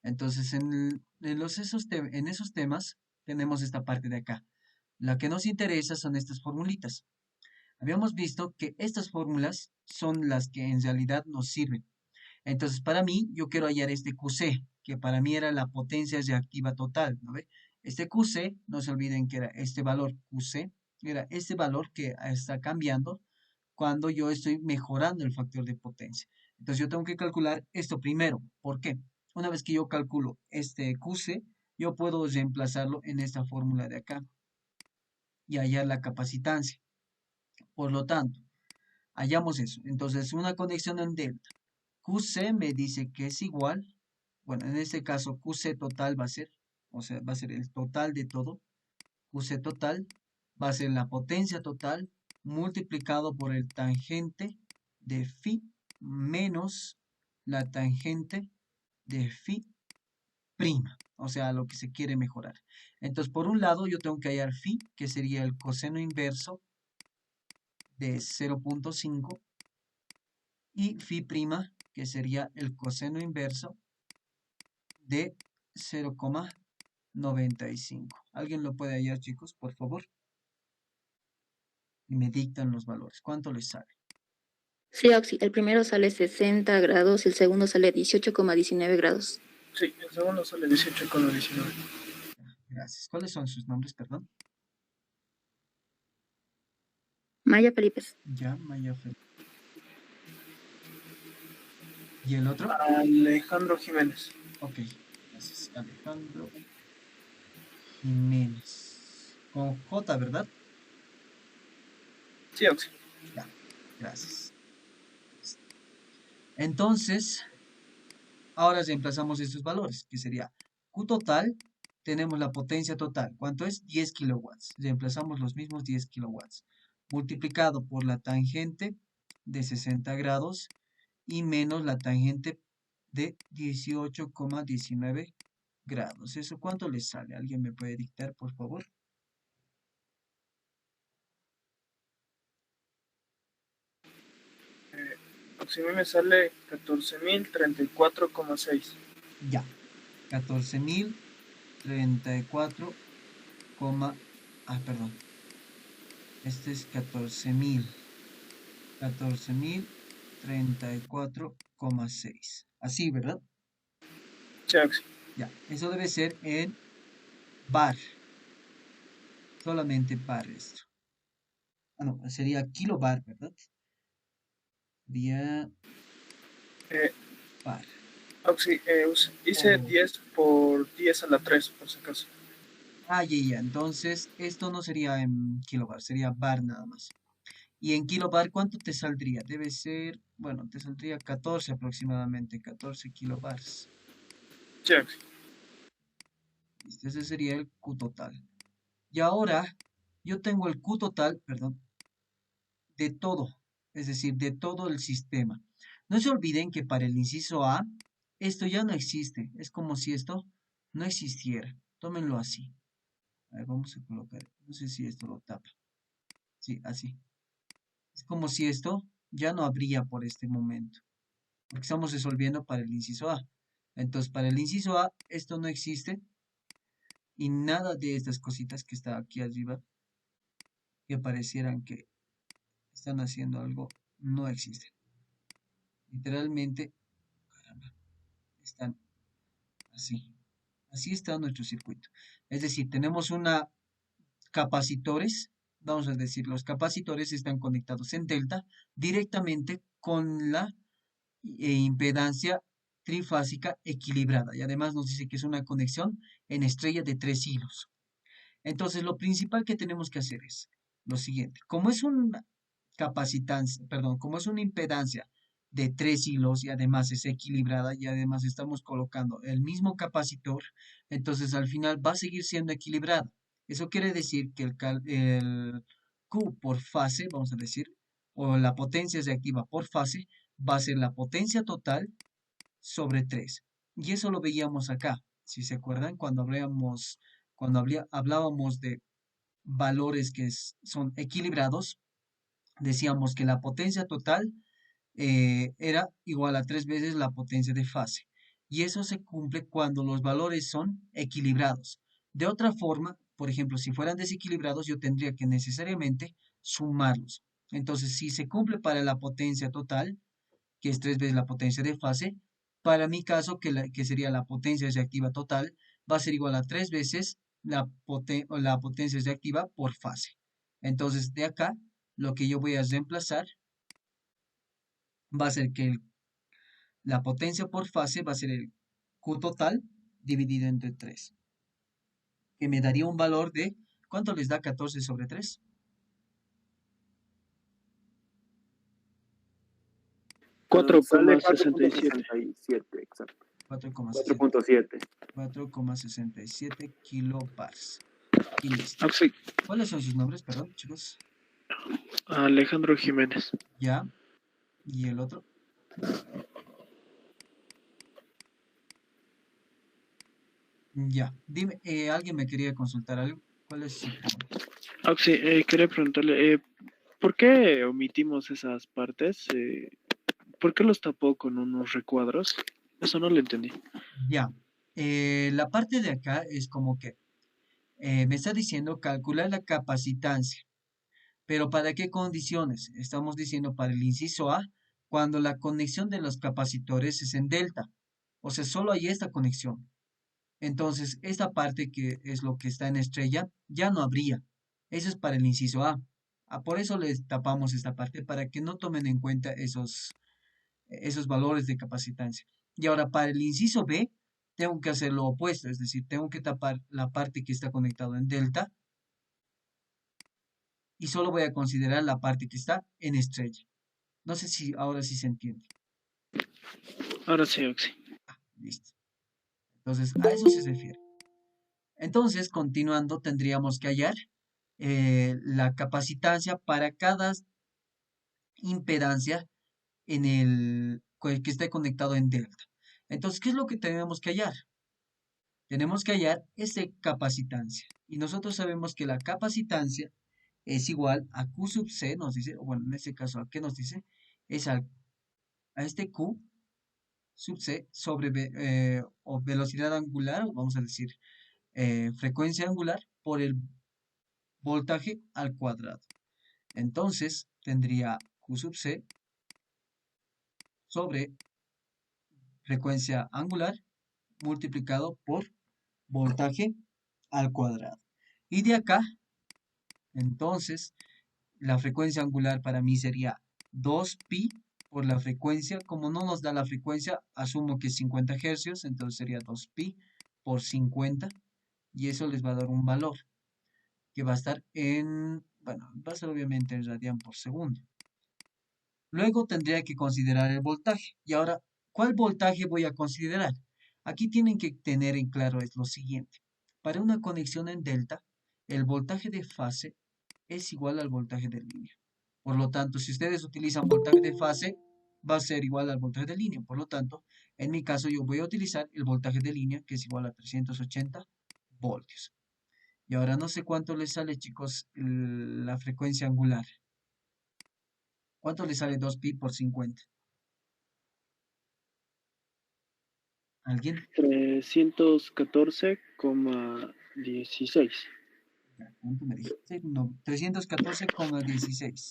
Entonces, en esos temas tenemos esta parte de acá. La que nos interesa son estas formulitas. Habíamos visto que estas fórmulas son las que en realidad nos sirven. Entonces, para mí, yo quiero hallar este QC, que para mí era la potencia reactiva total, ¿no ve? Este QC, no se olviden que era este valor QC, era este valor que está cambiando cuando yo estoy mejorando el factor de potencia. Entonces, yo tengo que calcular esto primero. ¿Por qué? Una vez que yo calculo este QC, yo puedo reemplazarlo en esta fórmula de acá y hallar la capacitancia. Por lo tanto, hallamos eso. Entonces, una conexión en delta. QC me dice que es igual, bueno, en este caso QC total va a ser, o sea, va a ser el total de todo. QC total va a ser la potencia total multiplicado por el tangente de phi menos la tangente de phi prima, o sea, lo que se quiere mejorar. Entonces, por un lado, yo tengo que hallar phi, que sería el coseno inverso de 0.5 y phi prima, que sería el coseno inverso de 0,95. ¿Alguien lo puede hallar, chicos, por favor? Y me dictan los valores. ¿Cuánto les sale? Sí, Oxy, el primero sale 60 grados y el segundo sale 18,19 grados. Sí, el segundo sale 18,19. Gracias. ¿Cuáles son sus nombres, perdón? Maya Felipe. Ya, Maya Felipe. ¿Y el otro? Alejandro Jiménez. Ok, gracias. Alejandro Jiménez. Con J, ¿verdad? Sí, Oxy. Ya, gracias. Entonces, ahora reemplazamos estos valores, que sería Q total, tenemos la potencia total. ¿Cuánto es? 10 kilowatts. Reemplazamos los mismos 10 kilowatts. Multiplicado por la tangente de 60 grados y menos la tangente de 18,19 grados. ¿Eso cuánto les sale? ¿Alguien me puede dictar, por favor? Oxy, a mí me sale 14.034,6. Ya, 14.034, perdón. Este es 14.034,6. Así, ¿verdad? Sí, Oxy. Ya, eso debe ser en bar. Solamente bar esto. Ah, no, sería kilobar, ¿verdad? Sería Eh, bar. Oxy, hice Oh. 10 por 10 a la 3, por si acaso. Ah, ya, ya. Entonces, esto no sería en kilobar, sería bar nada más. Y en kilobar, ¿cuánto te saldría? Debe ser, bueno, te saldría 14 aproximadamente, 14 kilobars. Sí, Oxy. ¿Listo? Ese sería el Q total. Y ahora, yo tengo el Q total, perdón, de todo, es decir, de todo el sistema. No se olviden que para el inciso A, esto ya no existe. Es como si esto no existiera. Tómenlo así. A ver, vamos a colocar, no sé si esto lo tapa. Sí, así. Es como si esto ya no habría por este momento, porque estamos resolviendo para el inciso A. Entonces, para el inciso A, esto no existe y nada de estas cositas que está aquí arriba, que parecieran que están haciendo algo, no existen. Literalmente, caramba, están así. Así está nuestro circuito. Es decir, tenemos una capacitores, vamos a decir, los capacitores están conectados en delta directamente con la impedancia trifásica equilibrada. Y además nos dice que es una conexión en estrella de 3 hilos. Entonces, lo principal que tenemos que hacer es lo siguiente. Como es una capacitancia, perdón, como es una impedancia de 3 hilos y además es equilibrada y además estamos colocando el mismo capacitor, entonces al final va a seguir siendo equilibrada. Eso quiere decir que el Q por fase, vamos a decir, o la potencia reactiva por fase, va a ser la potencia total sobre 3. Y eso lo veíamos acá, si se acuerdan, hablábamos de valores que son equilibrados, decíamos que la potencia total era igual a 3 veces la potencia de fase. Y eso se cumple cuando los valores son equilibrados. De otra forma, por ejemplo, si fueran desequilibrados, yo tendría que necesariamente sumarlos. Entonces, si se cumple para la potencia total, que es 3 veces la potencia de fase, para mi caso, que sería la potencia reactiva total, va a ser igual a 3 veces la potencia reactiva por fase. Entonces, de acá, lo que yo voy a reemplazar va a ser que la potencia por fase va a ser el Q total dividido entre 3, que me daría un valor de, ¿cuánto les da 14 sobre 3? 4,67. 4,67, exacto. 4.7. 4,67 kilopars. Y listo. Auxi, ¿Cuáles son sus nombres? Perdón, chicos. Alejandro Jiménez. Ya. ¿Y el otro? Ya. Dime, alguien me quería consultar algo. ¿Cuál es su pregunta? Auxi, quería preguntarle, ¿por qué omitimos esas partes? ¿Por qué los tapó con unos recuadros? Eso no lo entendí. Ya. La parte de acá es como que me está diciendo calcular la capacitancia. Pero ¿para qué condiciones? Estamos diciendo para el inciso A, cuando la conexión de los capacitores es en delta. O sea, solo hay esta conexión. Entonces, esta parte que es lo que está en estrella, ya no habría. Eso es para el inciso A. Por eso les tapamos esta parte, para que no tomen en cuenta esos valores de capacitancia. Y ahora, para el inciso B, tengo que hacer lo opuesto, es decir, tengo que tapar la parte que está conectada en delta y solo voy a considerar la parte que está en estrella. No sé si ahora sí se entiende. Ahora sí, Auxi. Listo. Entonces, a eso se refiere. Entonces, continuando, tendríamos que hallar la capacitancia para cada impedancia que esté conectado en delta. Entonces, ¿qué es lo que tenemos que hallar? Tenemos que hallar esa capacitancia. Y nosotros sabemos que la capacitancia es igual a Q sub C, nos dice, o bueno, en este caso, ¿a qué nos dice? Es a este Q sub C sobre o velocidad angular, vamos a decir, frecuencia angular por el voltaje al cuadrado. Entonces, tendría Q sub C sobre frecuencia angular multiplicado por voltaje al cuadrado. Y de acá, entonces, la frecuencia angular para mí sería 2pi por la frecuencia. Como no nos da la frecuencia, asumo que es 50 hercios, entonces sería 2pi por 50. Y eso les va a dar un valor que va a estar bueno, va a ser obviamente en radian por segundo. Luego tendría que considerar el voltaje. Y ahora, ¿cuál voltaje voy a considerar? Aquí tienen que tener en claro es lo siguiente. Para una conexión en delta, el voltaje de fase es igual al voltaje de línea. Por lo tanto, si ustedes utilizan voltaje de fase, va a ser igual al voltaje de línea. Por lo tanto, en mi caso yo voy a utilizar el voltaje de línea, que es igual a 380 voltios. Y ahora no sé cuánto les sale, chicos, la frecuencia angular. ¿Cuánto les sale 2pi por 50? ¿Alguien? 314,16. ¿Cuánto me dijiste? No, 314,16.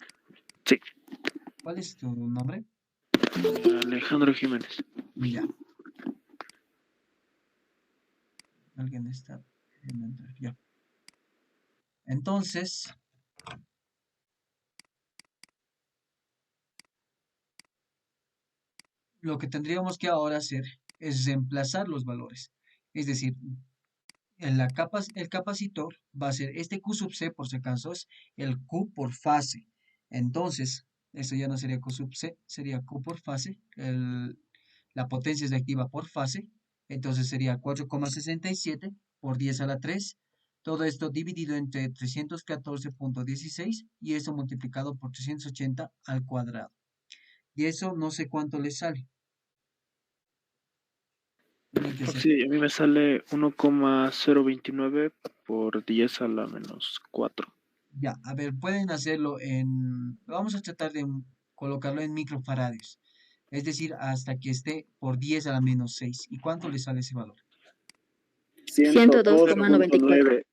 Sí. ¿Cuál es tu nombre? Alejandro Jiménez. Ya. Alguien está queriendo entrar. Ya. Entonces, lo que tendríamos que ahora hacer es reemplazar los valores. Es decir, el capacitor va a ser este Q sub C, por si acaso, es el Q por fase. Entonces, esto ya no sería Q sub C, sería Q por fase. La potencia es reactiva por fase. Entonces sería 4,67 por 10 a la 3. Todo esto dividido entre 314.16 y eso multiplicado por 380 al cuadrado. Y eso no sé cuánto le sale. Tienen que ser. Sí, a mí me sale 1,029 por 10 a la menos 4. Ya, a ver, pueden hacerlo en. Vamos a tratar de colocarlo en microfaradios. Es decir, hasta que esté por 10 a la menos 6. ¿Y cuánto le sale ese valor? 102,94.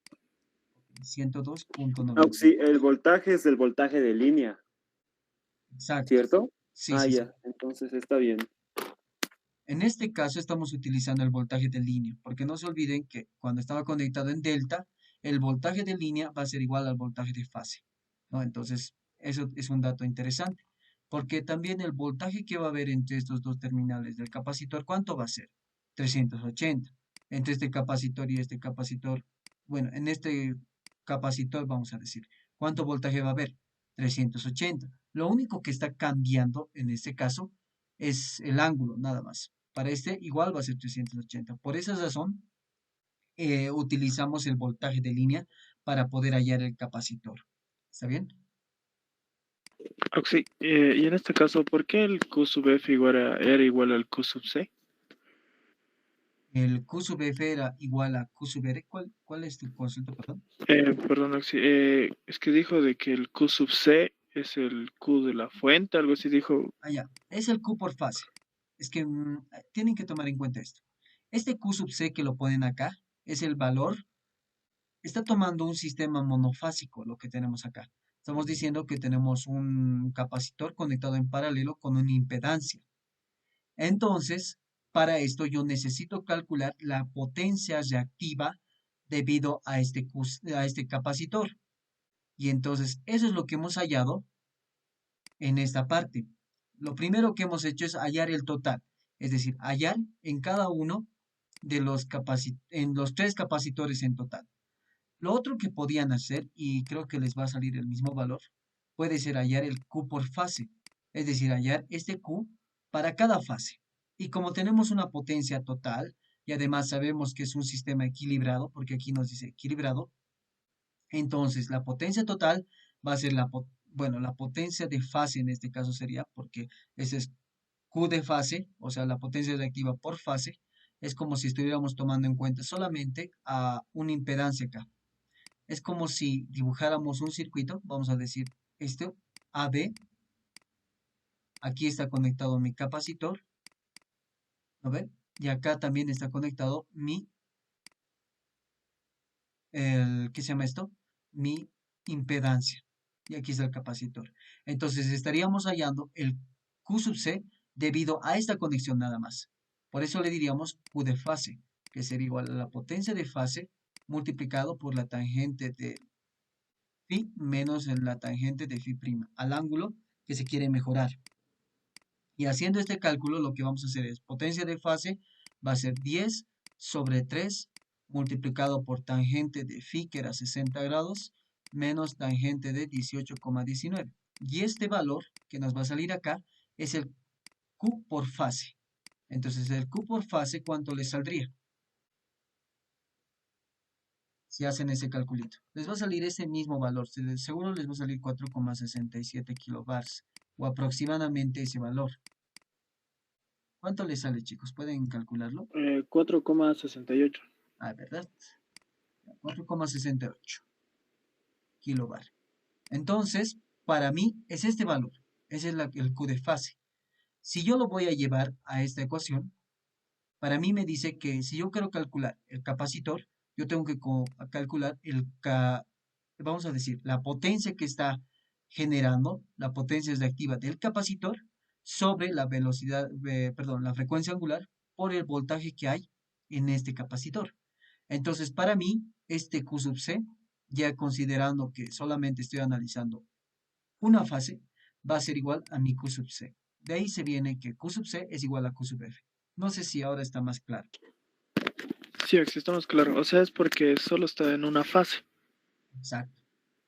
102.9. Sí, el voltaje es el voltaje de línea, Exacto. ¿cierto? Sí, sí, sí. Ya, entonces está bien. En este caso estamos utilizando el voltaje de línea, porque no se olviden que cuando estaba conectado en delta, el voltaje de línea va a ser igual al voltaje de fase, ¿no? Entonces, eso es un dato interesante, porque también el voltaje que va a haber entre estos dos terminales del capacitor, ¿cuánto va a ser? 380. Entre este capacitor y este capacitor, bueno, en este capacitor vamos a decir, ¿cuánto voltaje va a haber? 380. Lo único que está cambiando en este caso es el ángulo, nada más. Para este igual va a ser 380. Por esa razón, utilizamos el voltaje de línea para poder hallar el capacitor. ¿Está bien? Sí, y en este caso, ¿por qué el Q sub F era igual al Q sub C? El Q sub F era igual a Q sub R. ¿Cuál es tu concepto, perdón? Perdón, Oxy, es que dijo de que el Q sub C es el Q de la fuente, algo así dijo. Ah, ya. Es el Q por fase. Es que tienen que tomar en cuenta esto. Este Q sub C que lo ponen acá es el valor. Está tomando un sistema monofásico lo que tenemos acá. Estamos diciendo que tenemos un capacitor conectado en paralelo con una impedancia. Entonces, para esto yo necesito calcular la potencia reactiva debido a este capacitor. Y entonces, eso es lo que hemos hallado en esta parte. Lo primero que hemos hecho es hallar el total, es decir, hallar en cada uno de en los tres capacitores en total. Lo otro que podían hacer, y creo que les va a salir el mismo valor, puede ser hallar el Q por fase, es decir, hallar este Q para cada fase. Y como tenemos una potencia total, y además sabemos que es un sistema equilibrado, porque aquí nos dice equilibrado, entonces la potencia total va a ser la potencia de fase en este caso sería, porque ese es Q de fase, o sea, la potencia reactiva por fase, es como si estuviéramos tomando en cuenta solamente a una impedancia acá. Es como si dibujáramos un circuito, vamos a decir, este AB, aquí está conectado mi capacitor, ¿no ven? Y acá también está conectado ¿qué se llama esto? Mi impedancia. Y aquí está el capacitor. Entonces estaríamos hallando el Q sub C debido a esta conexión nada más. Por eso le diríamos Q de fase, que sería igual a la potencia de fase multiplicado por la tangente de phi menos la tangente de phi prima, al ángulo que se quiere mejorar. Y haciendo este cálculo, lo que vamos a hacer es potencia de fase va a ser 10 sobre 3 multiplicado por tangente de phi, que era 60 grados, menos tangente de 18,19. Y este valor que nos va a salir acá es el Q por fase. Entonces, el Q por fase, ¿cuánto le saldría? Si hacen ese calculito. Les va a salir ese mismo valor. Seguro les va a salir 4,67 kilobars o aproximadamente ese valor. ¿Cuánto les sale, chicos? ¿Pueden calcularlo? 4,68. Ah, ¿verdad? 4,68 kilobar. Entonces, para mí es este valor. Ese es el Q de fase. Si yo lo voy a llevar a esta ecuación, para mí me dice que si yo quiero calcular el capacitor, yo tengo que calcular vamos a decir, la potencia que está generando, la potencia reactiva del capacitor sobre la velocidad, perdón, la frecuencia angular por el voltaje que hay en este capacitor. Entonces, para mí, este Q sub C, ya considerando que solamente estoy analizando una fase, va a ser igual a mi Q sub C. De ahí se viene que Q sub C es igual a Q sub F. No sé si ahora está más claro. Sí, Axi, estamos claros. O sea, es porque solo está en una fase. Exacto.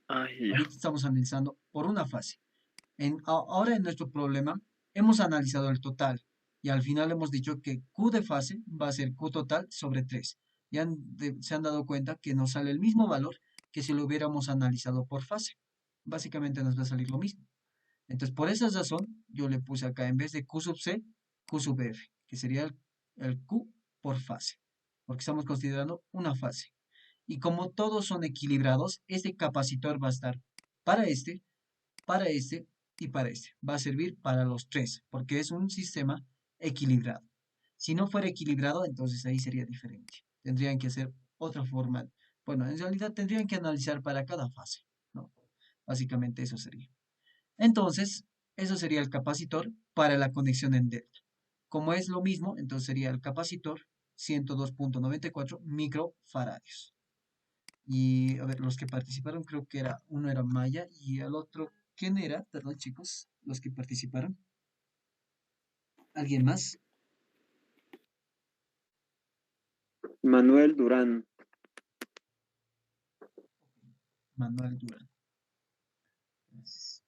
Ay, ya. Ahorita estamos analizando por una fase. Ahora en nuestro problema hemos analizado el total y al final hemos dicho que Q de fase va a ser Q total sobre 3. Se han dado cuenta que nos sale el mismo valor que si lo hubiéramos analizado por fase. Básicamente nos va a salir lo mismo. Entonces, por esa razón, yo le puse acá en vez de Q sub C, Q sub F, que sería el Q por fase, porque estamos considerando una fase. Y como todos son equilibrados, este capacitor va a estar para este y para este. Va a servir para los tres, porque es un sistema equilibrado. Si no fuera equilibrado, entonces ahí sería diferente. Tendrían que hacer otra forma. Bueno, en realidad tendrían que analizar para cada fase, ¿no? Básicamente eso sería. Entonces, eso sería el capacitor para la conexión en delta. Como es lo mismo, entonces sería el capacitor 102.94 microfaradios. Y a ver, los que participaron, creo que uno era Maya y el otro, ¿quién era? Perdón, chicos, los que participaron. ¿Alguien más? Manuel Durán. Manuel Durán. Gracias.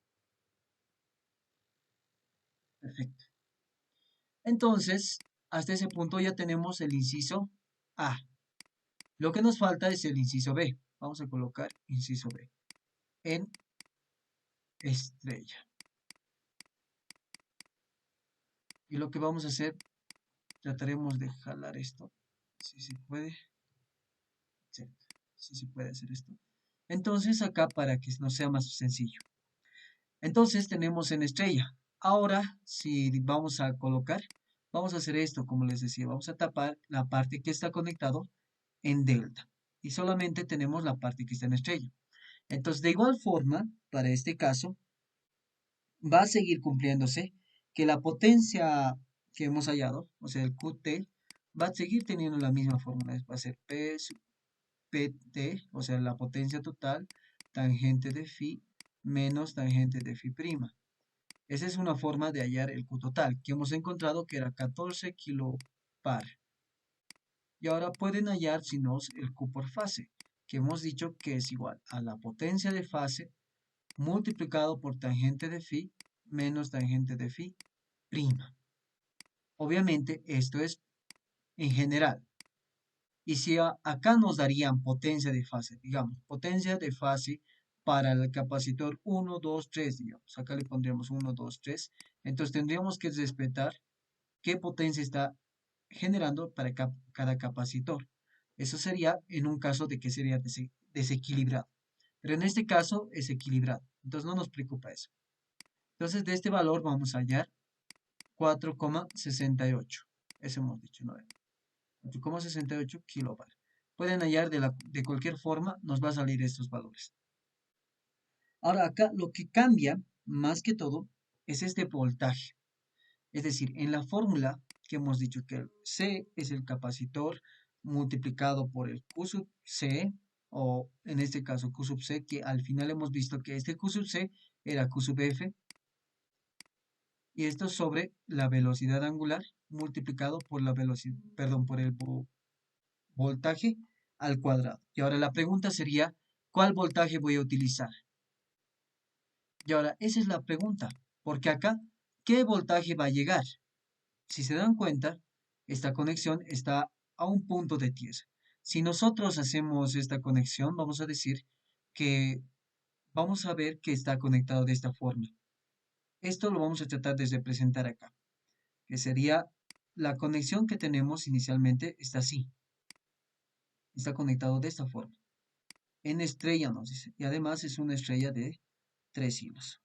Perfecto. Entonces, hasta ese punto ya tenemos el inciso A. Lo que nos falta es el inciso B. Vamos a colocar inciso B en estrella. Y lo que vamos a hacer, trataremos de jalar esto, si se puede. Exacto, si se puede hacer esto. Entonces acá para que nos sea más sencillo. Entonces tenemos en estrella. Ahora, si vamos a colocar, vamos a hacer esto, como les decía, vamos a tapar la parte que está conectado en delta. Y solamente tenemos la parte que está en estrella. Entonces, de igual forma, para este caso, va a seguir cumpliéndose que la potencia que hemos hallado, o sea, el QT, va a seguir teniendo la misma fórmula. Va a ser P sub PT, o sea, la potencia total, tangente de phi menos tangente de phi prima. Esa es una forma de hallar el Q total, que hemos encontrado que era 14 kilopar. Y ahora pueden hallar, si no, el Q por fase, que hemos dicho que es igual a la potencia de fase multiplicado por tangente de phi menos tangente de phi prima. Obviamente, esto es en general. Y si acá nos darían potencia de fase, digamos, potencia de fase para el capacitor 1, 2, 3, digamos. Acá le pondríamos 1, 2, 3. Entonces tendríamos que respetar qué potencia está generando para cada capacitor. Eso sería en un caso de que sería desequilibrado. Pero en este caso es equilibrado. Entonces no nos preocupa eso. Entonces de este valor vamos a hallar 4,68. Eso hemos dicho, ¿no? 4,68 kilobar. Pueden hallar de cualquier forma, nos va a salir estos valores. Ahora acá lo que cambia, más que todo, es este voltaje. Es decir, en la fórmula que hemos dicho que el C es el capacitor multiplicado por el Q sub C, o en este caso Q sub C, que al final hemos visto que este Q sub C era Q sub F, y esto sobre la velocidad angular multiplicado por la velocidad, perdón, por el voltaje al cuadrado. Y ahora la pregunta sería, ¿cuál voltaje voy a utilizar? Y ahora, esa es la pregunta, porque acá, ¿qué voltaje va a llegar? Si se dan cuenta, esta conexión está a un punto de tierra. Si nosotros hacemos esta conexión, vamos a decir que vamos a ver que está conectado de esta forma. Esto lo vamos a tratar de representar acá, que sería la conexión que tenemos inicialmente está así. Está conectado de esta forma. En estrella nos dice. Y además es una estrella de 3 hilos.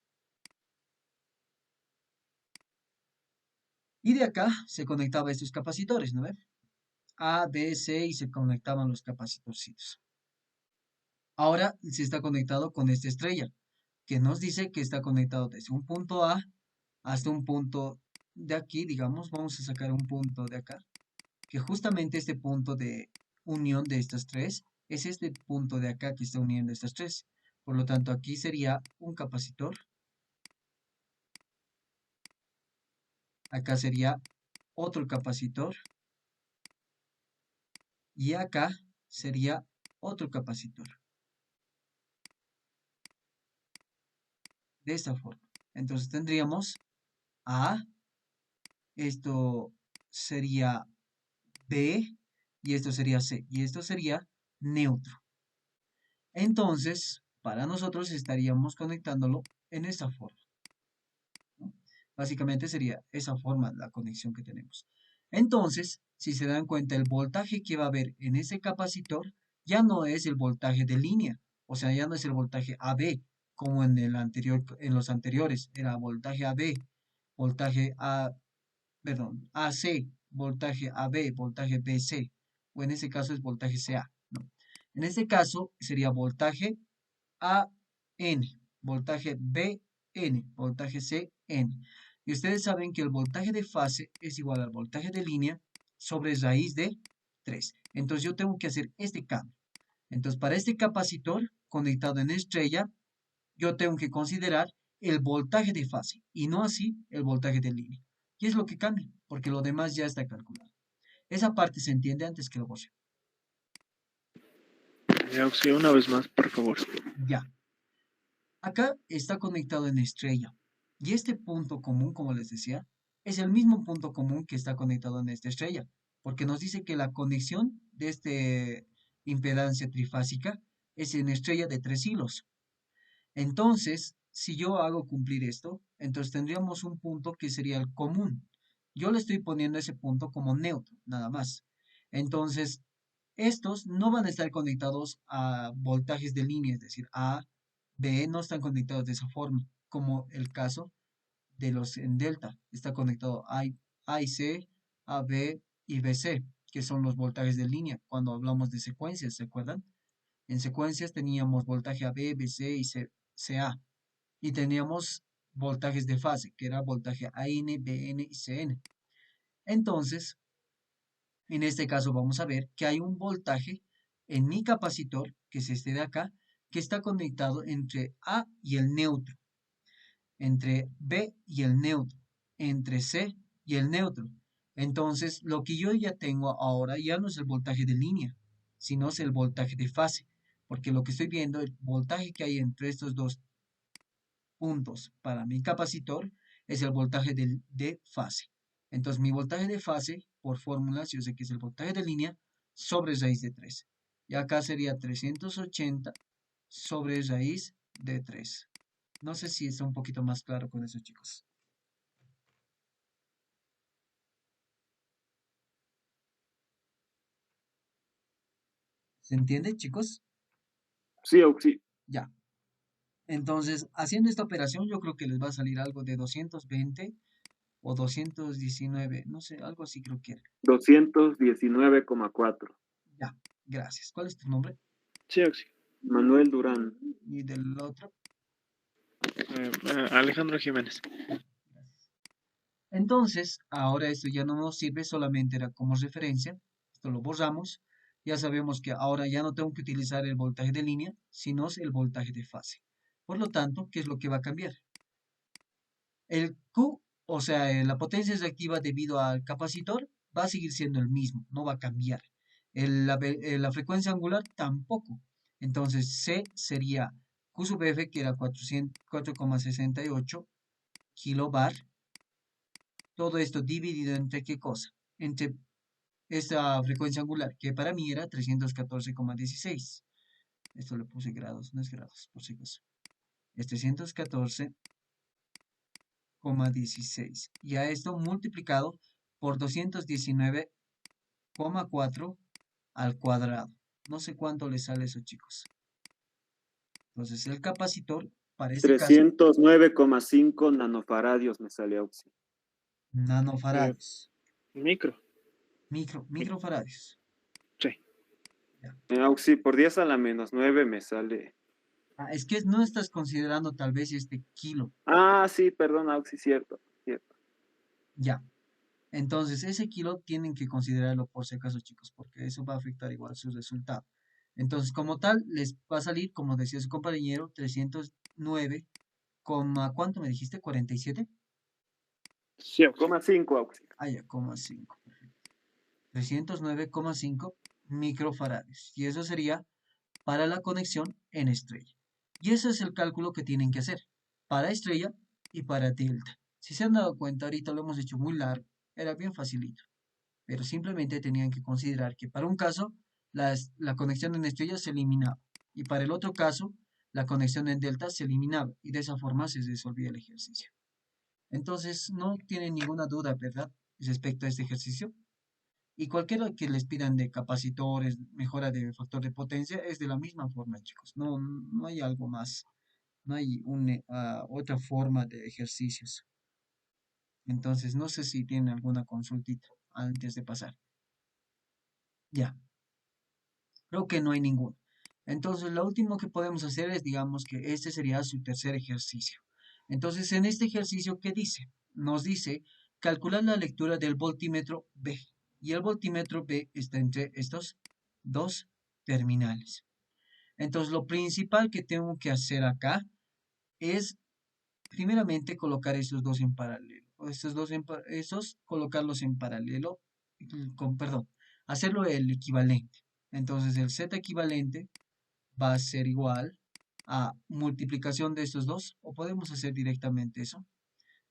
Y de acá se conectaba estos capacitores, ¿no ven? A, B, C y se conectaban los capacitorcitos. Ahora se está conectado con esta estrella, que nos dice que está conectado desde un punto A hasta un punto de aquí, digamos, vamos a sacar un punto de acá, que justamente este punto de unión de estas tres es este punto de acá que está uniendo estas tres. Por lo tanto, aquí sería un capacitor. Acá sería otro capacitor. Y acá sería otro capacitor. De esta forma. Entonces tendríamos A, esto sería B, y esto sería C, y esto sería neutro. Entonces, para nosotros estaríamos conectándolo en esta forma, ¿no? Básicamente sería esa forma la conexión que tenemos. Entonces, si se dan cuenta, el voltaje que va a haber en ese capacitor ya no es el voltaje de línea, o sea, ya no es el voltaje AB, como en el anterior, en los anteriores, era voltaje AB, voltaje A, perdón, AC, voltaje AB, voltaje BC, o en ese caso es voltaje CA, ¿no? En este caso sería voltaje AN, voltaje BN, voltaje CN. Y ustedes saben que el voltaje de fase es igual al voltaje de línea sobre raíz de 3. Entonces yo tengo que hacer este cambio. Entonces para este capacitor conectado en estrella, yo tengo que considerar el voltaje de fase y no así el voltaje de línea. Y es lo que cambia, porque lo demás ya está calculado. Esa parte se entiende antes que lo borre. Auxi, una vez más, por favor. Ya. Acá está conectado en estrella. Y este punto común, como les decía, es el mismo punto común que está conectado en esta estrella. Porque nos dice que la conexión de esta impedancia trifásica es en estrella de 3 hilos. Entonces, si yo hago cumplir esto, entonces tendríamos un punto que sería el común. Yo le estoy poniendo ese punto como neutro, nada más. Entonces, estos no van a estar conectados a voltajes de línea, es decir, A, B, no están conectados de esa forma, como el caso de los en delta. Está conectado A y C, A, B y BC, que son los voltajes de línea, cuando hablamos de secuencias, ¿se acuerdan? En secuencias teníamos voltaje AB, BC y CA. Y teníamos voltajes de fase, que era voltaje AN, BN y CN. Entonces, en este caso vamos a ver que hay un voltaje en mi capacitor, que es este de acá, que está conectado entre A y el neutro, entre B y el neutro, entre C y el neutro. Entonces, lo que yo ya tengo ahora ya no es el voltaje de línea, sino es el voltaje de fase, porque lo que estoy viendo, el voltaje que hay entre estos dos puntos para mi capacitor es el voltaje de fase. Entonces, mi voltaje de fase, por fórmulas, yo sé que es el voltaje de línea sobre raíz de 3. Y acá sería 380 sobre raíz de 3. No sé si está un poquito más claro con eso, chicos. ¿Se entiende, chicos? Sí, Auxi. Ya. Entonces, haciendo esta operación, yo creo que les va a salir algo de 220 o 219, no sé, algo así creo que era. 219,4. Ya, gracias. ¿Cuál es tu nombre? Sí, Auxi. Manuel Durán. Y del otro. Alejandro Jiménez. Entonces, ahora esto ya no nos sirve, solamente era como referencia. Esto lo borramos. Ya sabemos que ahora ya no tengo que utilizar el voltaje de línea, sino el voltaje de fase. Por lo tanto, ¿qué es lo que va a cambiar? El Q, o sea, la potencia reactiva debido al capacitor, va a seguir siendo el mismo, no va a cambiar. La frecuencia angular tampoco. Entonces, C sería Q sub F, que era 4,68 kilobar. Todo esto dividido entre ¿qué cosa? Entre esta frecuencia angular, que para mí era 314,16. Esto le puse grados, no es grados, por si acaso. Es 314,16. Y a esto multiplicado por 219,4 al cuadrado. No sé cuánto le sale eso, chicos. Entonces, el capacitor, para este caso, 309,5 nanofaradios me sale, Auxi. nanofarads, Micro. microfaradios. Sí. Ya. Auxi, por 10 a la menos 9 me sale. Ah, es que no estás considerando tal vez este kilo. Ah, sí, perdón, Auxi, cierto, cierto. Ya. Entonces, ese kilo tienen que considerarlo por si acaso, chicos, porque eso va a afectar igual su resultado. Entonces, como tal, les va a salir, como decía su compañero, 309, ¿cuánto me dijiste? ¿47? Sí, 0,5 auxi. Ya, 5. 309,5 microfarads. Y eso sería para la conexión en estrella. Y ese es el cálculo que tienen que hacer para estrella y para delta. Si se han dado cuenta, ahorita lo hemos hecho muy largo, era bien facilito, pero simplemente tenían que considerar que para un caso la conexión en estrella se eliminaba y para el otro caso la conexión en delta se eliminaba y de esa forma se resolvía el ejercicio. Entonces no tienen ninguna duda, ¿verdad?, respecto a este ejercicio. Y cualquiera que les pidan de capacitores, mejora de factor de potencia, es de la misma forma, chicos. No hay algo más. No hay otra forma de ejercicios. Entonces, no sé si tienen alguna consultita antes de pasar. Ya, creo que no hay ninguno. Entonces, lo último que podemos hacer es, digamos que este sería su tercer ejercicio. Entonces, en este ejercicio, ¿qué dice? Nos dice calcular la lectura del voltímetro B. Y el voltímetro B está entre estos dos terminales. Entonces, lo principal que tengo que hacer acá es, primeramente, colocar esos dos en paralelo. Esos colocarlos en paralelo, perdón, hacerlo el equivalente. Entonces, el Z equivalente va a ser igual a multiplicación de estos dos, o podemos hacer directamente eso,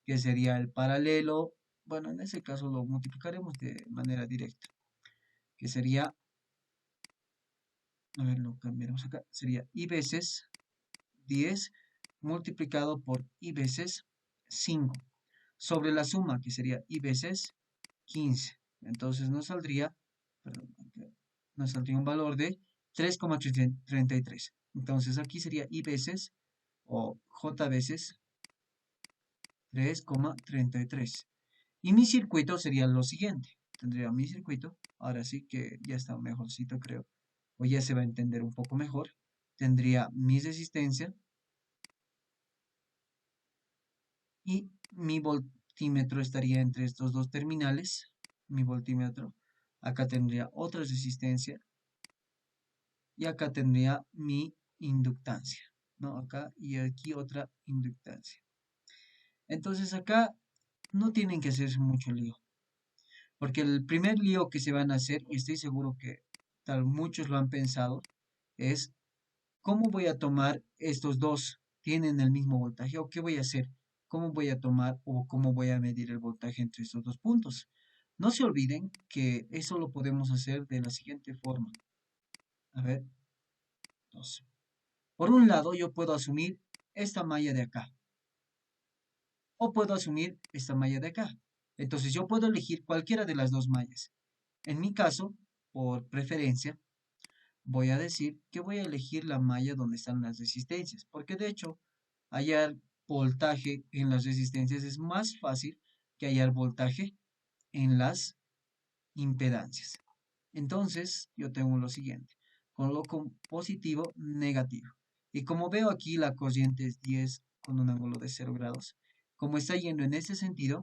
que sería el paralelo. Bueno, en ese caso lo multiplicaremos de manera directa, que sería, a ver, lo cambiaremos acá, sería I veces 10 multiplicado por I veces 5, sobre la suma, que sería I veces 15. Entonces perdón, nos saldría un valor de 3,33. Entonces aquí sería I veces, o J veces 3,33. Y mi circuito sería lo siguiente. Tendría mi circuito, ahora sí que ya está mejorcito, creo, o ya se va a entender un poco mejor. Tendría mi resistencia y mi voltímetro estaría entre estos dos terminales. Mi voltímetro. Acá tendría otra resistencia y acá tendría mi inductancia, ¿no? Acá y aquí otra inductancia. Entonces acá no tienen que hacerse mucho lío, porque el primer lío que se van a hacer, y estoy seguro que tal muchos lo han pensado, es ¿cómo voy a tomar estos dos? ¿Tienen el mismo voltaje? ¿O qué voy a hacer? ¿Cómo voy a tomar o cómo voy a medir el voltaje entre estos dos puntos? No se olviden que eso lo podemos hacer de la siguiente forma. A ver, dos. Por un lado, yo puedo asumir esta malla de acá. O puedo asumir esta malla de acá. Entonces yo puedo elegir cualquiera de las dos mallas. En mi caso, por preferencia, voy a decir que voy a elegir la malla donde están las resistencias. Porque de hecho, hallar voltaje en las resistencias es más fácil que hallar voltaje en las impedancias. Entonces, yo tengo lo siguiente. Coloco positivo, negativo. Y como veo aquí, la corriente es 10 con un ángulo de 0 grados. Como está yendo en este sentido,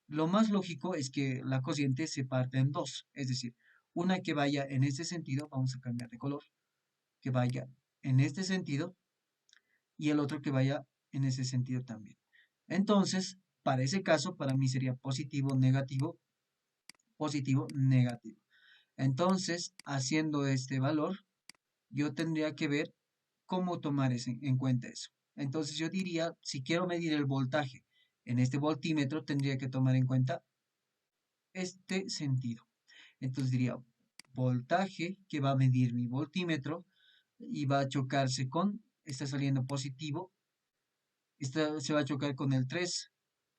lo más lógico es que la corriente se parta en dos. Es decir, una que vaya en este sentido, vamos a cambiar de color, que vaya en este sentido, y el otro que vaya en ese sentido también. Entonces, para ese caso, para mí sería positivo, negativo, positivo, negativo. Entonces, haciendo este valor, yo tendría que ver cómo tomar en cuenta eso. Entonces, yo diría, si quiero medir el voltaje en este voltímetro, tendría que tomar en cuenta este sentido. Entonces diría, voltaje que va a medir mi voltímetro y va a chocarse está saliendo positivo, se va a chocar con el 3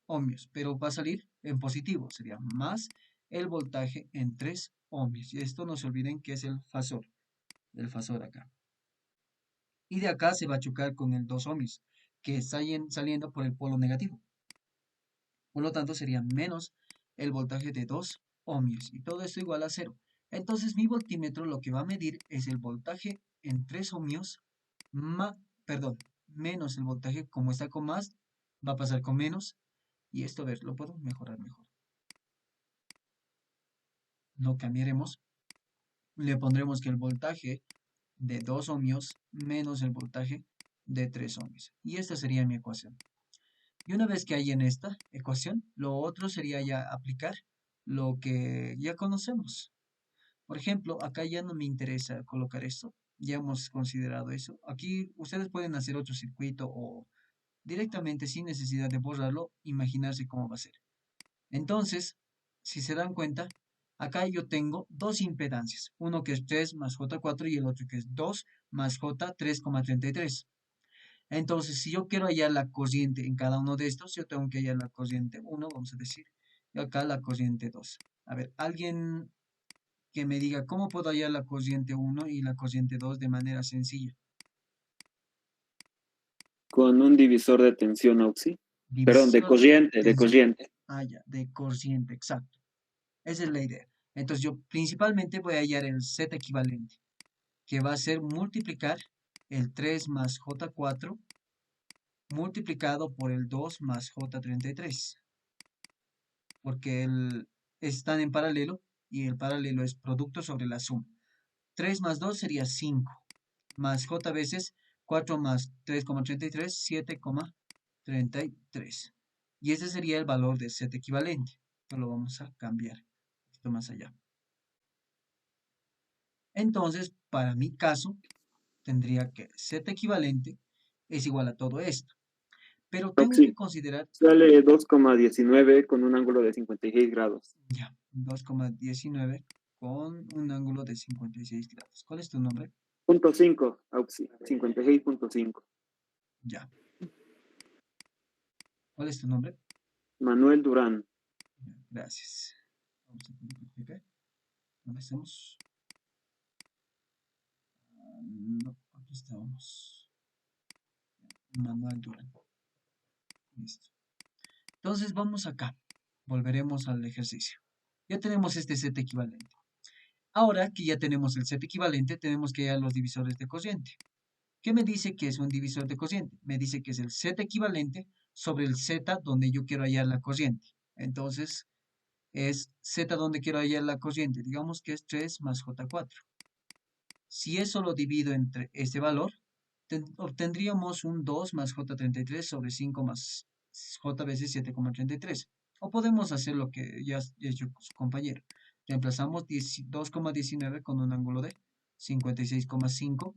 ohmios, pero va a salir en positivo, sería más el voltaje en 3 ohmios. Y esto no se olviden que es el fasor acá. Y de acá se va a chocar con el 2 ohmios, que está saliendo por el polo negativo. Por lo tanto, sería menos el voltaje de 2 ohmios. Y todo esto igual a 0. Entonces, mi voltímetro lo que va a medir es el voltaje en 3 ohmios, menos el voltaje, como está con más, va a pasar con menos. Y esto, a ver, lo puedo mejorar mejor. Lo cambiaremos. Le pondremos que el voltaje de 2 ohmios menos el voltaje de 3 ohmios. Y esta sería mi ecuación. Y una vez que hay en esta ecuación, lo otro sería ya aplicar lo que ya conocemos. Por ejemplo, acá ya no me interesa colocar esto. Ya hemos considerado eso. Aquí ustedes pueden hacer otro circuito o directamente sin necesidad de borrarlo, imaginarse cómo va a ser. Entonces, si se dan cuenta, acá yo tengo dos impedancias. Uno que es 3 más J4 y el otro que es 2 más J 3,33. Entonces, si yo quiero hallar la corriente en cada uno de estos, yo tengo que hallar la corriente 1, vamos a decir, y acá la corriente 2. A ver, alguien que me diga cómo puedo hallar la corriente 1 y la corriente 2 de manera sencilla. Con un divisor de tensión, Auxi. Perdón, de División corriente, de tensión. corriente. Ah, ya, de corriente, exacto. Esa es la idea. Entonces yo principalmente voy a hallar el Z equivalente, que va a ser multiplicar el 3 más J4 multiplicado por el 2 más J33, porque están en paralelo y el paralelo es producto sobre la suma. 3 más 2 sería 5, más J veces 4 más 3,33, 7,33. Y ese sería el valor de Z equivalente. Esto lo vamos a cambiar un poquito más allá. Entonces, para mi caso, tendría que Z equivalente es igual a todo esto. Pero tengo que Auxi, considerar, sale 2,19 con un ángulo de 56 grados. ya, 2,19 con un ángulo de 56 grados. ¿Cuál es tu nombre? Punto 5, Auxi, 56,5. Ya. ¿Cuál es tu nombre? Manuel Durán. Ya, gracias. Vamos a poner acá. ¿Dónde estamos? No, aquí estamos. Manuel Durán. Listo. Entonces vamos acá. Volveremos al ejercicio. Ya tenemos este set equivalente. Ahora que ya tenemos el set equivalente, tenemos que hallar los divisores de cociente. ¿Qué me dice que es un divisor de cociente? Me dice que es el z equivalente sobre el z donde yo quiero hallar la cociente. Entonces, es z donde quiero hallar la cociente. Digamos que es 3 más j4. Si eso lo divido entre este valor, obtendríamos un 2 más j33 sobre 5 más j veces 7,33. O podemos hacer lo que ya ha hecho su compañero. Reemplazamos 2,19 con un ángulo de 56,5.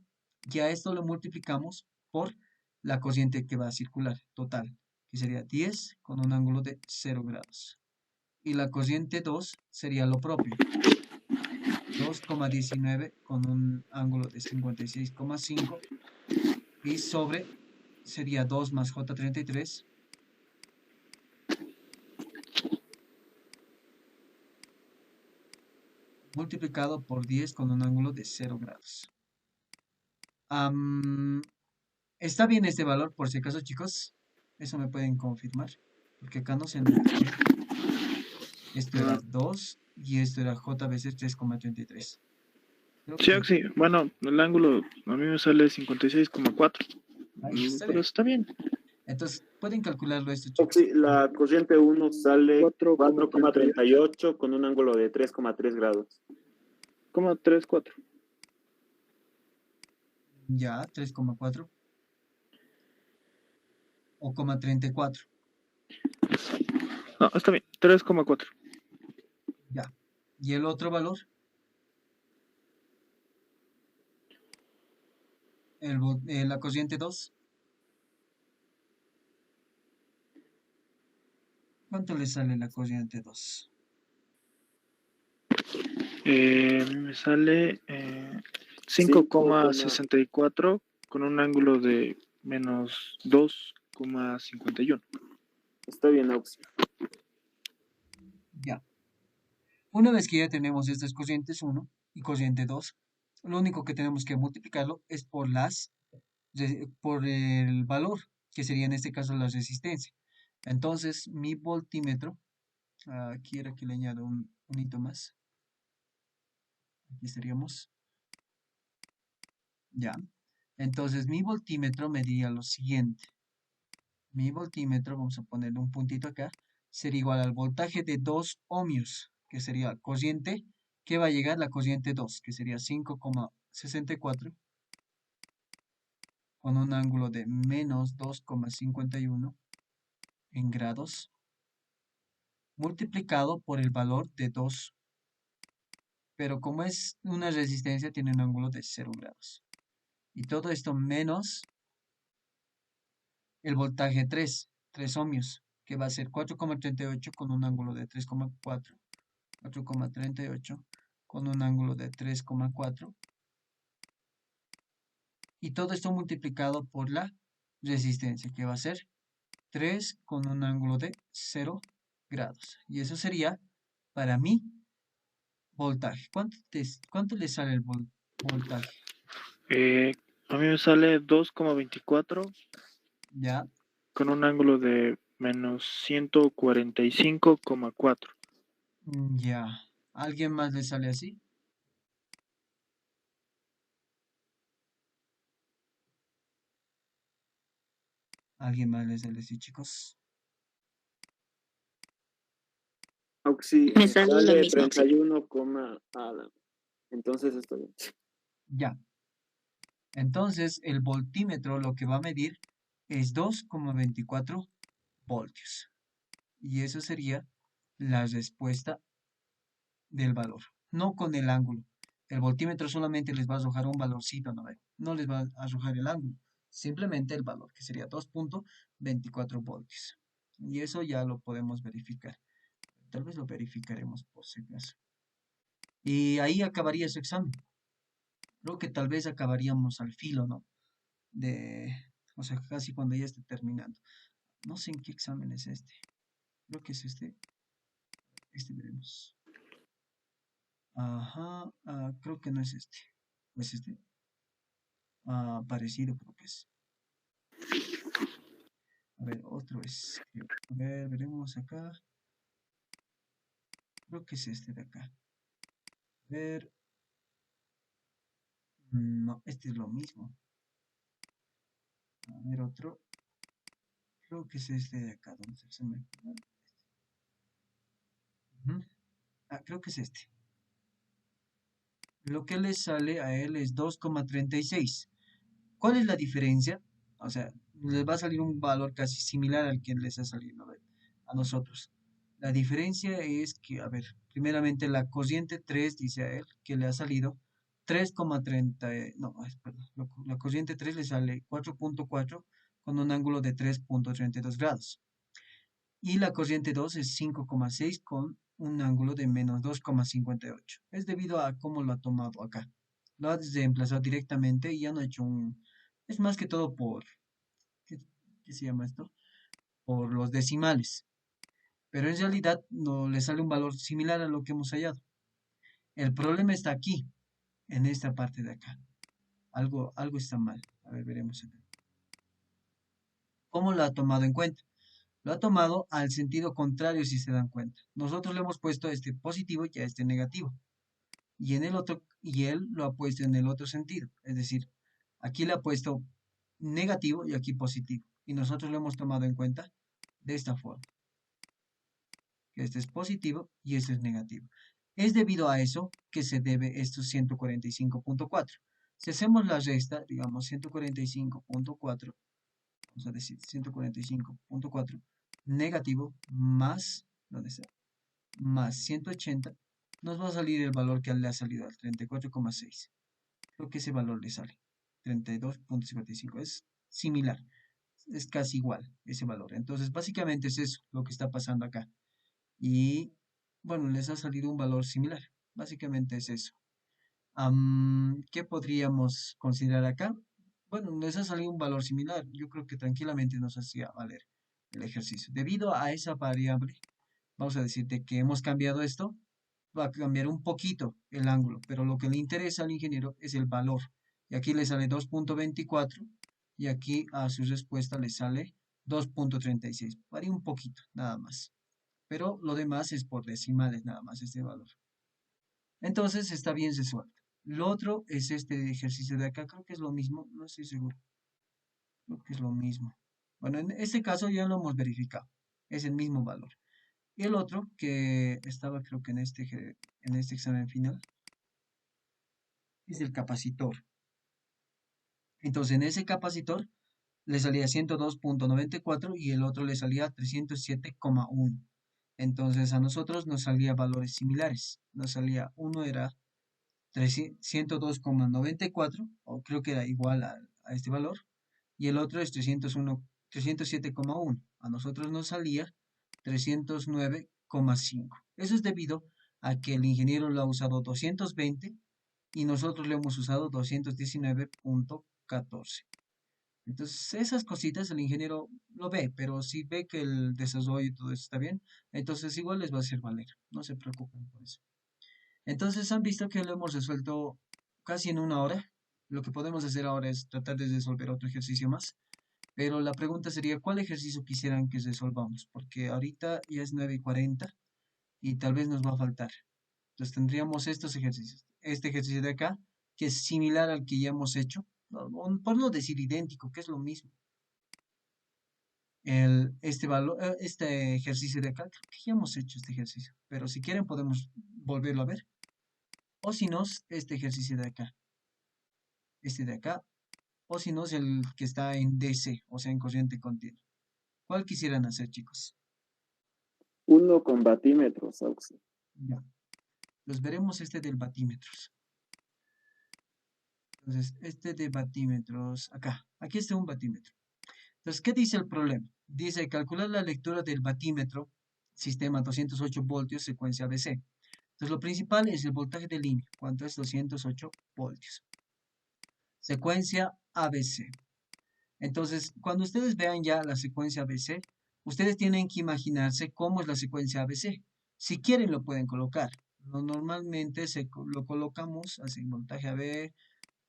Y a esto lo multiplicamos por la cociente que va a circular total, que sería 10 con un ángulo de 0 grados. Y la cociente 2 sería lo propio. 2,19 con un ángulo de 56,5 y sobre sería 2 más J33 multiplicado por 10 con un ángulo de 0 grados. ¿Está bien este valor por si acaso, chicos? Eso me pueden confirmar, porque acá no se nota. Esto era 2 y esto era J veces 3,33. Sí, Oxy. Bueno, el ángulo a mí me sale 56,4. Ahí está Pero bien. está bien. Entonces, pueden calcularlo esto, chicos. Auxi, la corriente 1 sale 4,38 4,38 con un ángulo de 3,3 grados. 4. Ya, 3,4 o 34. No, está bien. 3,4. Ya. ¿Y el otro valor? La cociente 2. ¿Cuánto le sale la cociente 2? A mí me sale 5,64 con un ángulo de menos 2,51. Está bien, Auxi. Ya. Una vez que ya tenemos estas cocientes 1 y cociente 2, lo único que tenemos que multiplicarlo es por por el valor, que sería en este caso la resistencia. Entonces, mi voltímetro, quiero que le añado un hito más. Aquí estaríamos. Ya. Entonces, mi voltímetro me diría lo siguiente. Mi voltímetro, vamos a ponerle un puntito acá, sería igual al voltaje de 2 ohmios, que sería cociente, que va a llegar la cociente 2, que sería 5,64, con un ángulo de menos 2,51, en grados multiplicado por el valor de 2. Pero como es una resistencia, tiene un ángulo de 0 grados. Y todo esto menos el voltaje 3 ohmios, que va a ser 4,38 con un ángulo de 3,4. 4,38 con un ángulo de 3,4. Y todo esto multiplicado por la resistencia, que va a ser 3 con un ángulo de 0 grados. Y eso sería, para mí, voltaje. ¿Cuánto le sale el voltaje? Eh, a mí me sale 2,24 Ya, con un ángulo de menos 145,4. ya. ¿Alguien más le sale así? ¿Alguien más le sale así, chicos? Auxi, Me me sale lo sale mismo, Auxi. 31, entonces estoy bien. Ya. Entonces, el voltímetro lo que va a medir es 2,24 voltios. Y eso sería la respuesta del valor, no con el ángulo. El voltímetro solamente les va a arrojar un valorcito, ¿no ve? No les va a arrojar el ángulo, simplemente el valor, que sería 2,24 voltios. Y eso ya lo podemos verificar. Tal vez lo verificaremos por si acaso. Y ahí acabaría su examen. Creo que tal vez acabaríamos al filo, ¿no? O sea, casi cuando ya esté terminando. No sé en qué examen es este. Creo que es este. Este veremos. Ajá, creo que no es este. ¿O es este? Parecido creo que es. A ver, otro es. A ver, veremos acá. Creo que es este de acá. A ver. No, este es lo mismo. A ver, otro. Creo que es este de acá, donde se me... creo que es este. Lo que le sale a él es 2,36. ¿Cuál es la diferencia? O sea, les va a salir un valor casi similar al que les ha salido a nosotros. La diferencia es que, a ver, primeramente la corriente 3 dice a él que le ha salido 3,30, no, perdón, la corriente 3 le sale 4,4 con un ángulo de 3,32 grados. Y la corriente 2 es 5,6 con un ángulo de menos 2,58. Es debido a cómo lo ha tomado acá. Lo ha reemplazado directamente y ya no ha hecho un... Es más que todo por... ¿Qué se llama esto? Por los decimales. Pero en realidad no le sale un valor similar a lo que hemos hallado. El problema está aquí, en esta parte de acá. Algo está mal. A ver, veremos acá. ¿Cómo lo ha tomado en cuenta? Lo ha tomado al sentido contrario, si se dan cuenta. Nosotros le hemos puesto este positivo y a este negativo. Y en el otro, y él lo ha puesto en el otro sentido. Es decir, aquí le ha puesto negativo y aquí positivo. Y nosotros lo hemos tomado en cuenta de esta forma. Que este es positivo y este es negativo. Es debido a eso que se debe estos 145,4. Si hacemos la resta, digamos 145,4, vamos a decir 145,4 negativo más, ¿dónde está? Más 180, nos va a salir el valor que le ha salido al 34,6. Creo que ese valor le sale. 32,55. Es similar. Es casi igual ese valor. Entonces, básicamente es eso lo que está pasando acá. Y bueno, les ha salido un valor similar. Básicamente es eso. ¿Qué podríamos considerar acá? Bueno, les ha salido un valor similar. Yo creo que tranquilamente nos hacía valer el ejercicio. Debido a esa variable, vamos a decir de que hemos cambiado esto, va a cambiar un poquito el ángulo, pero lo que le interesa al ingeniero es el valor. Y aquí le sale 2,24 y aquí a su respuesta le sale 2,36. Varía un poquito, nada más. Pero lo demás es por decimales, nada más este valor. Entonces está bien resuelto. Lo otro es este ejercicio de acá, creo que es lo mismo, no estoy seguro. Creo que es lo mismo. Bueno, en este caso ya lo hemos verificado. Es el mismo valor. Y el otro que estaba creo que en este examen final es el capacitor. Entonces en ese capacitor le salía 102.94 y el otro le salía 307,1. Entonces a nosotros nos salía valores similares. Nos salía, uno era 102,94, o creo que era igual a este valor, y el otro es 307,1. A nosotros nos salía 309,5. Eso es debido a que el ingeniero lo ha usado 220 y nosotros lo hemos usado 219.14. Entonces, esas cositas el ingeniero lo ve, pero si ve que el desarrollo y todo eso está bien, entonces igual les va a hacer valer. No se preocupen por eso. Entonces, han visto que lo hemos resuelto casi en una hora. Lo que podemos hacer ahora es tratar de resolver otro ejercicio más. Pero la pregunta sería, ¿cuál ejercicio quisieran que resolvamos? Porque ahorita ya es 9:40 y tal vez nos va a faltar. Entonces tendríamos estos ejercicios. Este ejercicio de acá, que es similar al que ya hemos hecho, por no decir idéntico, que es lo mismo. Este ejercicio de acá, creo que ya hemos hecho este ejercicio, pero si quieren podemos volverlo a ver. O si no, este ejercicio de acá. Este de acá. O si no, es el que está en DC, o sea, en corriente continua. ¿Cuál quisieran hacer, chicos? Uno con batímetros, Auxi. Ya. Los veremos este del batímetros. Entonces, este de batímetros, acá. Aquí está un batímetro. Entonces, ¿qué dice el problema? Dice calcular la lectura del batímetro, sistema 208 voltios, secuencia ABC. Entonces, lo principal es el voltaje de línea. ¿Cuánto es 208 voltios? Secuencia ABC. Entonces, cuando ustedes vean ya la secuencia ABC, ustedes tienen que imaginarse cómo es la secuencia ABC. Si quieren, lo pueden colocar. Normalmente lo colocamos así, voltaje AB,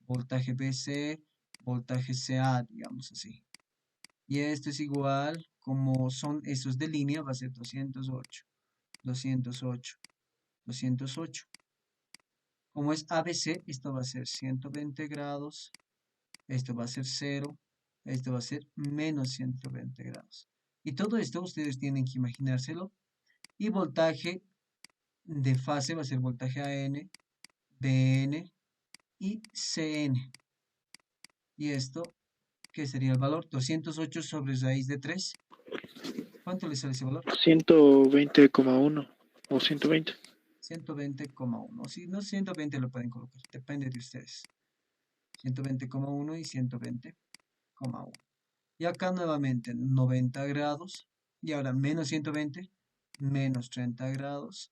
voltaje BC, voltaje CA, digamos así. Y esto es igual, como son estos de línea, va a ser 208, 208, 208. Como es ABC, esto va a ser 120 grados, esto va a ser 0, esto va a ser menos 120 grados. Y todo esto ustedes tienen que imaginárselo. Y voltaje de fase va a ser voltaje AN, BN y CN. Y esto, ¿qué sería el valor? 208 sobre raíz de 3. ¿Cuánto le sale ese valor? 120,1 o 120. 120,1. Si no, 120 lo pueden colocar. Depende de ustedes. 120,1 y 120,1. Y acá nuevamente 90 grados. Y ahora menos 120, menos 30 grados,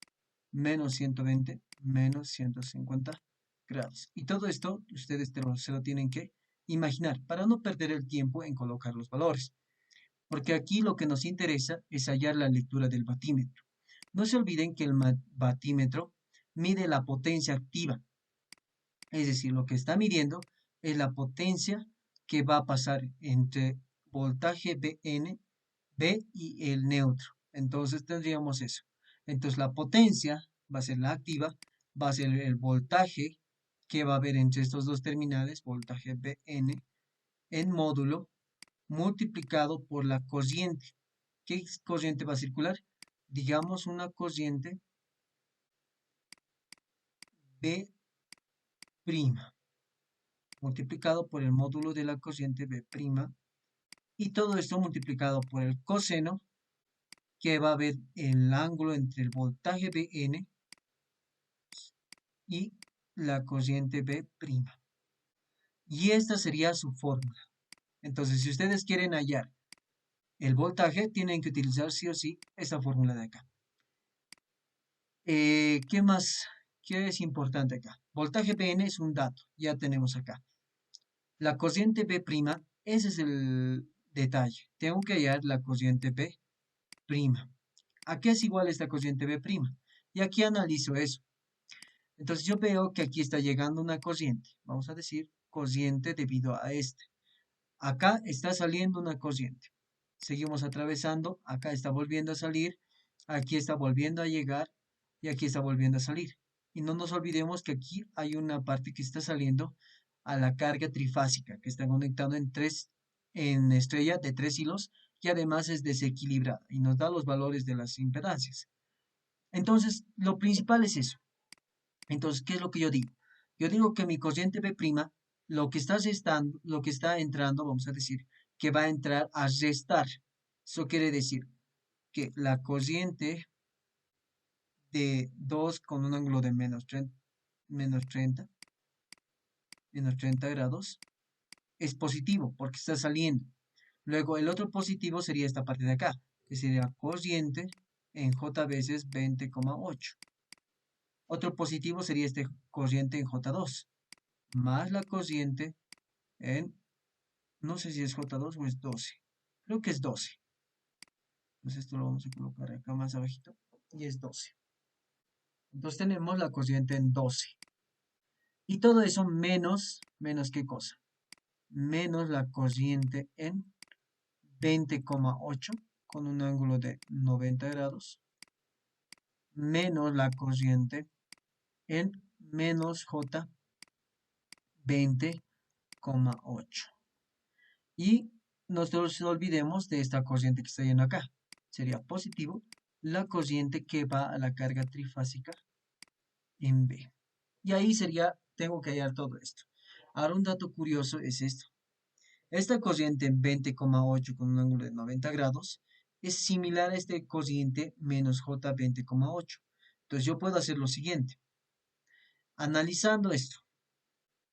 menos 120, menos 150 grados. Y todo esto ustedes se lo tienen que imaginar para no perder el tiempo en colocar los valores. Porque aquí lo que nos interesa es hallar la lectura del batímetro. No se olviden que el batímetro mide la potencia activa. Es decir, lo que está midiendo es la potencia que va a pasar entre voltaje BN, B y el neutro. Entonces tendríamos eso. Entonces la potencia va a ser la activa, va a ser el voltaje que va a haber entre estos dos terminales, voltaje BN, en módulo multiplicado por la corriente. ¿Qué corriente va a circular? Digamos una corriente B' multiplicado por el módulo de la corriente B', y todo esto multiplicado por el coseno, que va a haber el ángulo entre el voltaje BN y la corriente B'. Y esta sería su fórmula. Entonces, si ustedes quieren hallar el voltaje, tienen que utilizar sí o sí esta fórmula de acá. ¿Qué más? ¿Qué es importante acá? Voltaje BN es un dato, ya tenemos acá. La corriente B', ese es el detalle. Tengo que hallar la corriente B'. ¿A qué es igual esta corriente B'? Y aquí analizo eso. Entonces yo veo que aquí está llegando una corriente. Vamos a decir corriente debido a este. Acá está saliendo una corriente. Seguimos atravesando. Acá está volviendo a salir. Aquí está volviendo a llegar. Y aquí está volviendo a salir. Y no nos olvidemos que aquí hay una parte que está saliendo a la carga trifásica, que está conectado en estrella de 3 hilos, y además es desequilibrada y nos da los valores de las impedancias. Entonces, lo principal es eso. Entonces, ¿qué es lo que yo digo? Yo digo que mi corriente B', lo que está entrando, vamos a decir, que va a entrar a restar. Eso quiere decir que la corriente de 2 con un ángulo de menos 30 grados, es positivo porque está saliendo. Luego el otro positivo sería esta parte de acá, que sería corriente en J veces 20,8. Otro positivo sería este corriente en J2, más la corriente en, no sé si es J2 o es 12. Creo que es 12. Entonces esto lo vamos a colocar acá más abajito y es 12. Entonces tenemos la corriente en 12. Y todo eso menos ¿qué cosa? Menos la corriente en 20,8 con un ángulo de 90 grados, menos la corriente en menos J 20,8. Y no nos olvidemos de esta corriente que está yendo acá. Sería positivo la corriente que va a la carga trifásica en B. Y ahí sería, tengo que hallar todo esto. Ahora un dato curioso es esto. Esta corriente en 20,8 con un ángulo de 90 grados es similar a este corriente menos J 20,8. Entonces yo puedo hacer lo siguiente. Analizando esto,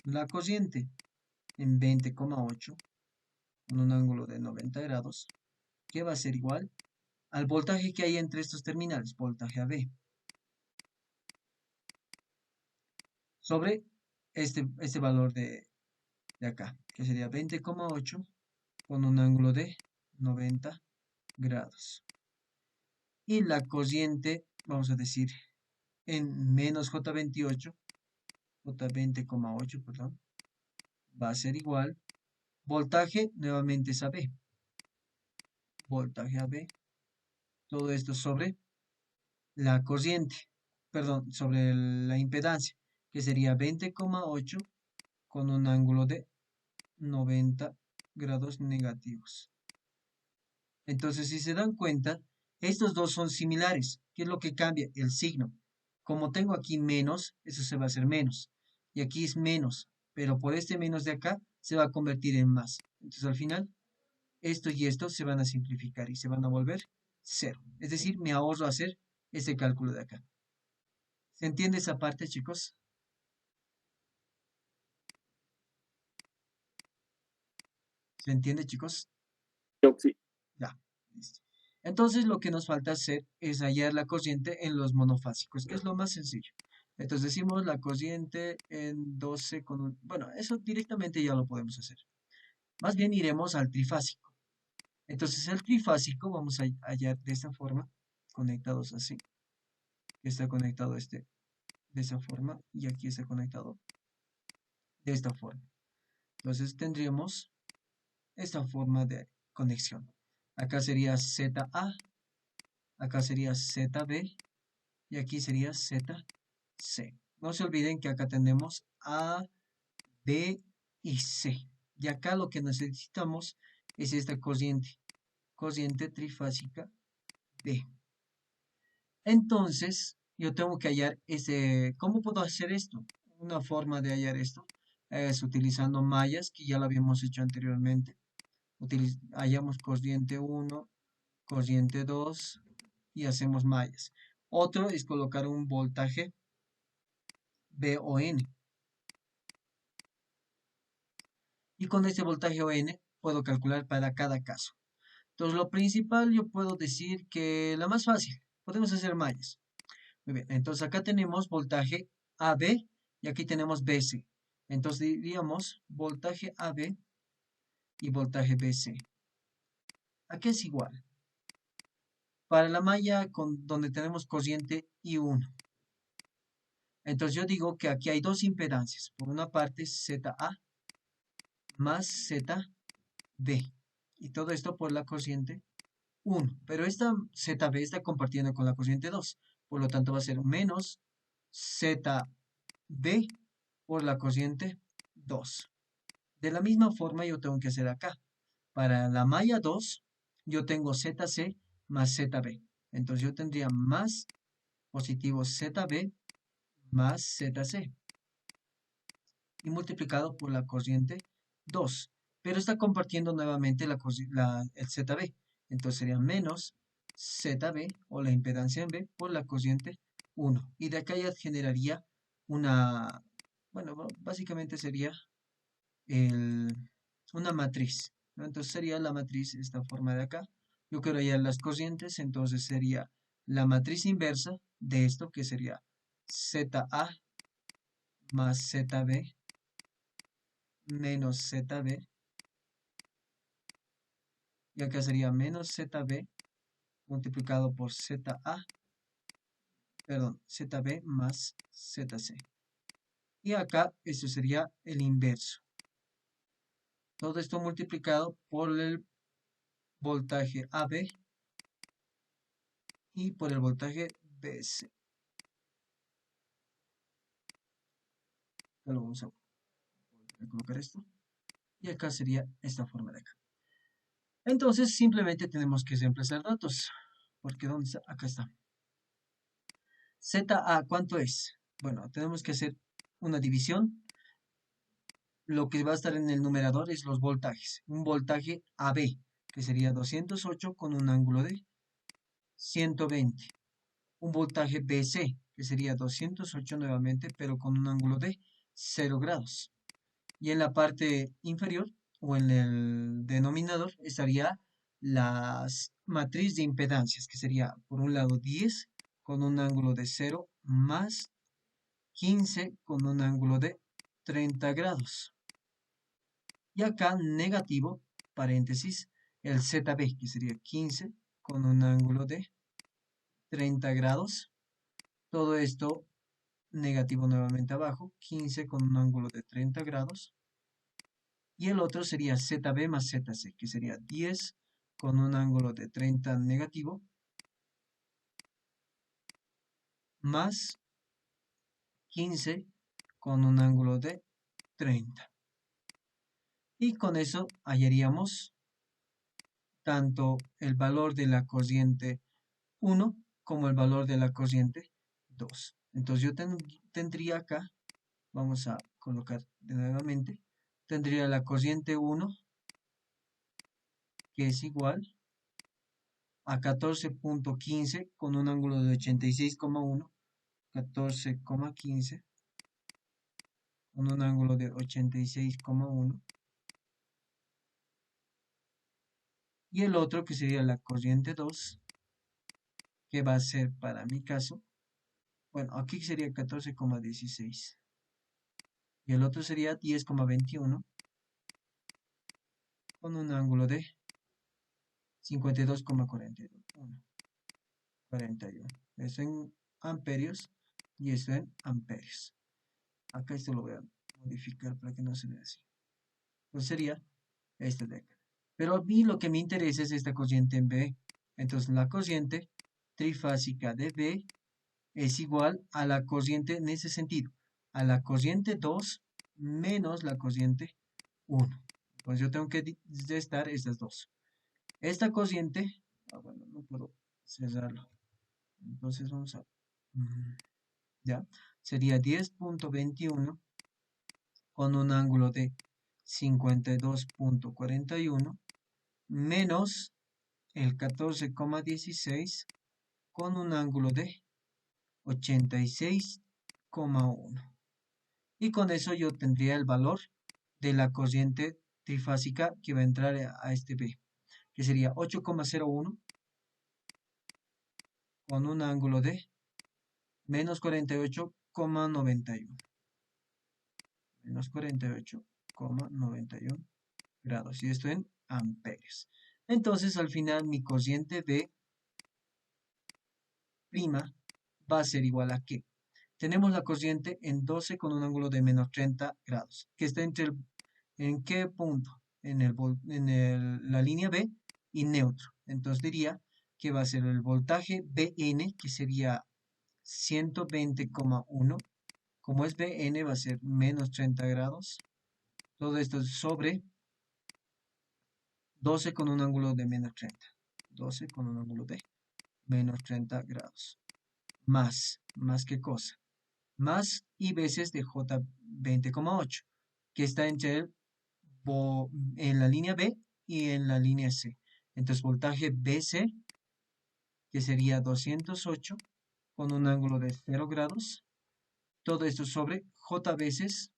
la corriente en 20,8 con un ángulo de 90 grados, que va a ser igual al voltaje que hay entre estos terminales, voltaje AB, sobre este valor de acá, que sería 20,8 con un ángulo de 90 grados. Y la corriente, vamos a decir, en menos J20,8, perdón, va a ser igual, voltaje nuevamente es AB, voltaje AB, todo esto sobre la corriente, perdón, sobre la impedancia, que sería 20,8 con un ángulo de 90 grados negativos. Entonces, si se dan cuenta, estos dos son similares. ¿Qué es lo que cambia? El signo. Como tengo aquí menos, eso se va a hacer menos. Y aquí es menos, pero por este menos de acá se va a convertir en más. Entonces, al final, esto y esto se van a simplificar y se van a volver cero. Es decir, me ahorro hacer este cálculo de acá. ¿Se entiende esa parte, chicos? ¿Se entiende, chicos? Sí. Ya, listo. Entonces lo que nos falta hacer es hallar la corriente en los monofásicos, que es lo más sencillo. Entonces decimos la corriente en 12 con un... Bueno, eso directamente ya lo podemos hacer. Más bien iremos al trifásico. Entonces el trifásico vamos a hallar de esta forma, conectados así. Está conectado de esa forma y aquí está conectado de esta forma. Entonces tendríamos esta forma de conexión. Acá sería ZA, acá sería ZB y aquí sería ZC. No se olviden que acá tenemos A, B y C. Y acá lo que necesitamos es esta corriente trifásica B. Entonces, yo tengo que hallar ¿cómo puedo hacer esto? Una forma de hallar esto es utilizando mallas, que ya lo habíamos hecho anteriormente. Hallamos corriente 1, corriente 2 y hacemos mallas. Otro es colocar un voltaje B o N. Y con este voltaje o N puedo calcular para cada caso. Entonces lo principal yo puedo decir que la más fácil, podemos hacer mallas. Muy bien, entonces acá tenemos voltaje AB y aquí tenemos BC. Entonces diríamos voltaje AB y voltaje BC. Aquí es igual. Para la malla donde tenemos corriente I1. Entonces yo digo que aquí hay dos impedancias. Por una parte ZA más ZB. Y todo esto por la corriente 1. Pero esta ZB está compartiendo con la corriente 2. Por lo tanto va a ser menos ZB por la corriente 2. De la misma forma yo tengo que hacer acá. Para la malla 2 yo tengo ZC más ZB. Entonces yo tendría más positivo ZB más ZC. Y multiplicado por la corriente 2. pero está compartiendo nuevamente el ZB. Entonces sería menos ZB o la impedancia en B por la cociente 1. Y de acá ya generaría una, bueno, básicamente sería una matriz, ¿no? Entonces sería la matriz esta forma de acá. Yo quiero hallar las cocientes, entonces sería la matriz inversa de esto, que sería ZA más ZB menos ZB. Y acá sería menos ZB multiplicado por ZB más ZC. Y acá esto sería el inverso. Todo esto multiplicado por el voltaje AB y por el voltaje BC. Acá lo vamos a colocar esto. Y acá sería esta forma de acá. Entonces simplemente tenemos que reemplazar datos. Porque ¿dónde está? Acá está. ZA, ¿cuánto es? Bueno, tenemos que hacer una división. Lo que va a estar en el numerador es los voltajes. Un voltaje AB, que sería 208 con un ángulo de 120. Un voltaje BC, que sería 208 nuevamente, pero con un ángulo de 0 grados. Y en la parte inferior, o en el denominador, estaría la matriz de impedancias, que sería, por un lado, 10 con un ángulo de 0 más 15 con un ángulo de 30 grados. Y acá negativo, paréntesis, el ZB, que sería 15 con un ángulo de 30 grados. Todo esto negativo nuevamente abajo, 15 con un ángulo de 30 grados. Y el otro sería ZB más ZC, que sería 10 con un ángulo de 30 negativo, más 15 con un ángulo de 30. Y con eso hallaríamos tanto el valor de la cociente 1 como el valor de la cociente 2. Entonces yo tendría acá, vamos a colocar nuevamente, tendría la cociente 1, que es igual a 14.15 con un ángulo de 86,1, 14,15 con un ángulo de 86,1. Y el otro que sería la corriente 2, que va a ser para mi caso, bueno, aquí sería 14,16. Y el otro sería 10,21 con un ángulo de 52,41. Esto en amperios y esto en amperios. Acá esto lo voy a modificar para que no se vea así. Entonces sería este de acá. Pero a mí lo que me interesa es esta cociente en B. Entonces la cociente trifásica de B es igual a la cociente en ese sentido, a la cociente 2 menos la cociente 1. Pues yo tengo que restar estas dos. Esta cociente, bueno, no puedo cerrarlo. Entonces vamos a, ya, sería 10.21 con un ángulo de 52,41 menos el 14,16 con un ángulo de 86,1. Y con eso yo tendría el valor de la cociente trifásica que va a entrar a este B, que sería 8,01 con un ángulo de menos 48,91. Menos 48,91 grados. Y esto en amperios. Entonces al final mi cociente B prima va a ser igual a ¿qué? Tenemos la cociente en 12 con un ángulo de menos 30 grados, que está ¿en qué punto? La línea B y neutro. Entonces diría que va a ser el voltaje BN, que sería 120,1. Como es BN, va a ser menos 30 grados. Todo esto es sobre 12 con un ángulo de menos 30. 12 con un ángulo de menos 30 grados. ¿Más qué cosa? Más y veces de J20,8, que está entre el en la línea B y en la línea C. Entonces, voltaje BC, que sería 208 con un ángulo de 0 grados. Todo esto sobre J veces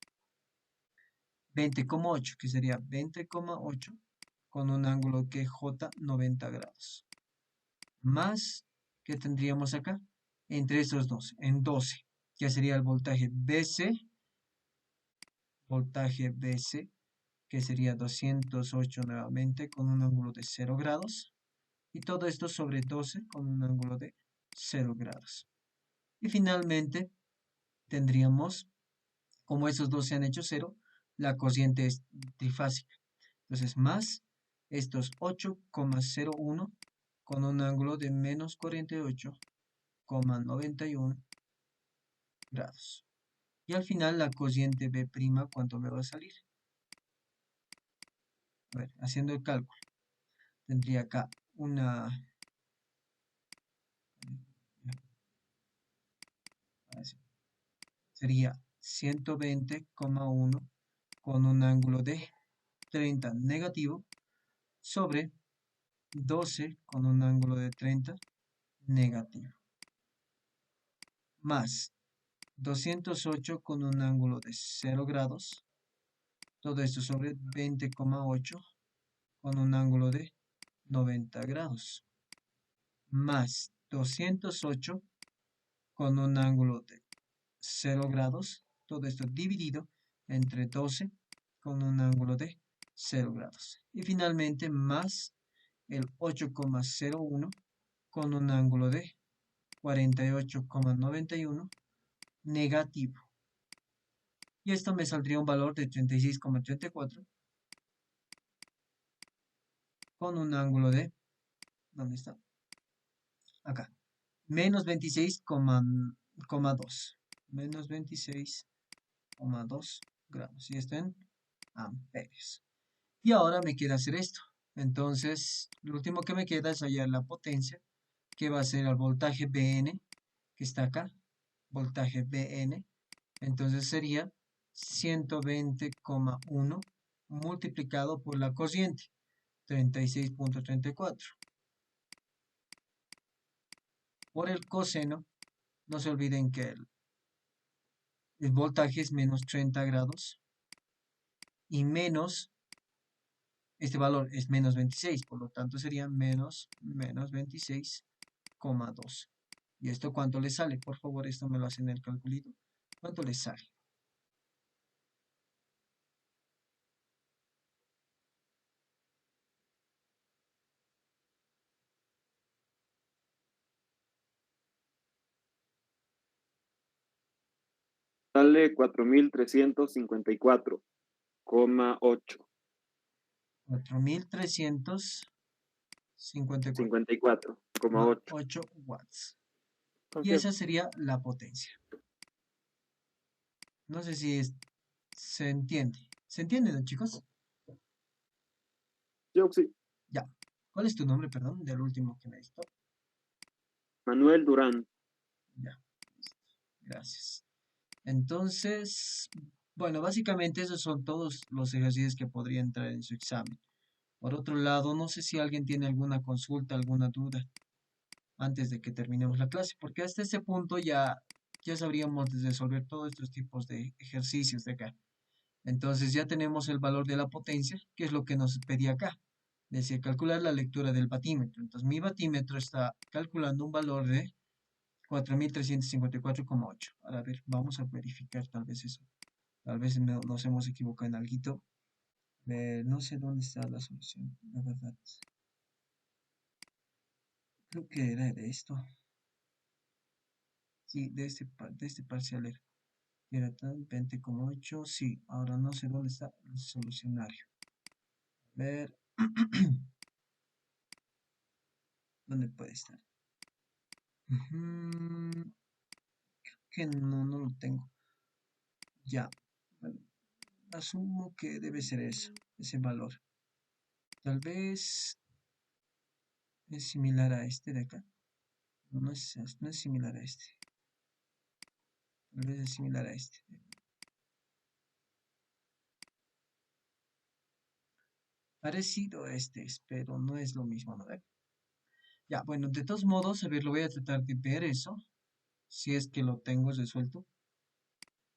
20,8, que sería 20,8 con un ángulo que J 90 grados. Más, ¿qué tendríamos acá? Entre estos dos, en 12, que sería el voltaje BC, que sería 208 nuevamente con un ángulo de 0 grados. Y todo esto sobre 12 con un ángulo de 0 grados. Y finalmente tendríamos, como esos dos se han hecho 0, la corriente es trifásica. Entonces, más estos 8,01 con un ángulo de menos 48,91 grados. Y al final la corriente B', ¿cuánto me va a salir? A ver, haciendo el cálculo. Tendría acá una... Sería 120,1 con un ángulo de 30 negativo sobre 12 con un ángulo de 30 negativo. Más 208 con un ángulo de 0 grados. Todo esto sobre 20,8 con un ángulo de 90 grados. Más 208 con un ángulo de 0 grados. Todo esto dividido entre 12 con un ángulo de 0 grados. Y finalmente más el 8,01 con un ángulo de 48,91 negativo. Y esto me saldría un valor de 36,34 con un ángulo de, ¿dónde está? Acá, menos 26,2. Menos 26,2 grados. Y esto en amperios. Y ahora me queda hacer esto. Entonces, lo último que me queda es hallar la potencia, que va a ser el voltaje Bn, que está acá. Voltaje Bn. Entonces sería 120,1 multiplicado por la corriente, 36,34. Por el coseno, no se olviden que el voltaje es menos 30 grados y menos, este valor es menos 26, por lo tanto sería menos 26,2. ¿Y esto cuánto le sale? Por favor, esto me lo hacen en el calculito. ¿Cuánto le sale? Sale 4.354,8. 54,8. 4.354,8 watts. Y Confirmo. esa sería la potencia. No sé si se entiende. ¿Se entiende, no, chicos? Yo sí. Ya. ¿Cuál es tu nombre, perdón, del último que me diste? Manuel Durán. Ya. Gracias. Entonces, bueno, básicamente esos son todos los ejercicios que podría entrar en su examen. Por otro lado, no sé si alguien tiene alguna consulta, alguna duda antes de que terminemos la clase, porque hasta este punto ya sabríamos resolver todos estos tipos de ejercicios de acá. Entonces ya tenemos el valor de la potencia, que es lo que nos pedía acá. Decía calcular la lectura del batímetro. Entonces mi batímetro está calculando un valor de 4.354,8. Ahora, a ver, vamos a verificar tal vez eso. Tal vez nos hemos equivocado en algo. No sé dónde está la solución, la verdad. Creo que era de esto. Sí, de este parcial era tan 20,8. Sí, ahora no sé dónde está el solucionario. A ver. ¿Dónde puede estar? Creo que no lo tengo. Ya. Bueno, asumo que debe ser eso, ese valor. Tal vez es similar a este de acá. No es similar a este. Tal vez es similar a este. Parecido a este, pero no es lo mismo, ¿no? Ya, bueno, de todos modos, a ver, lo voy a tratar de ver eso. Si es que lo tengo resuelto,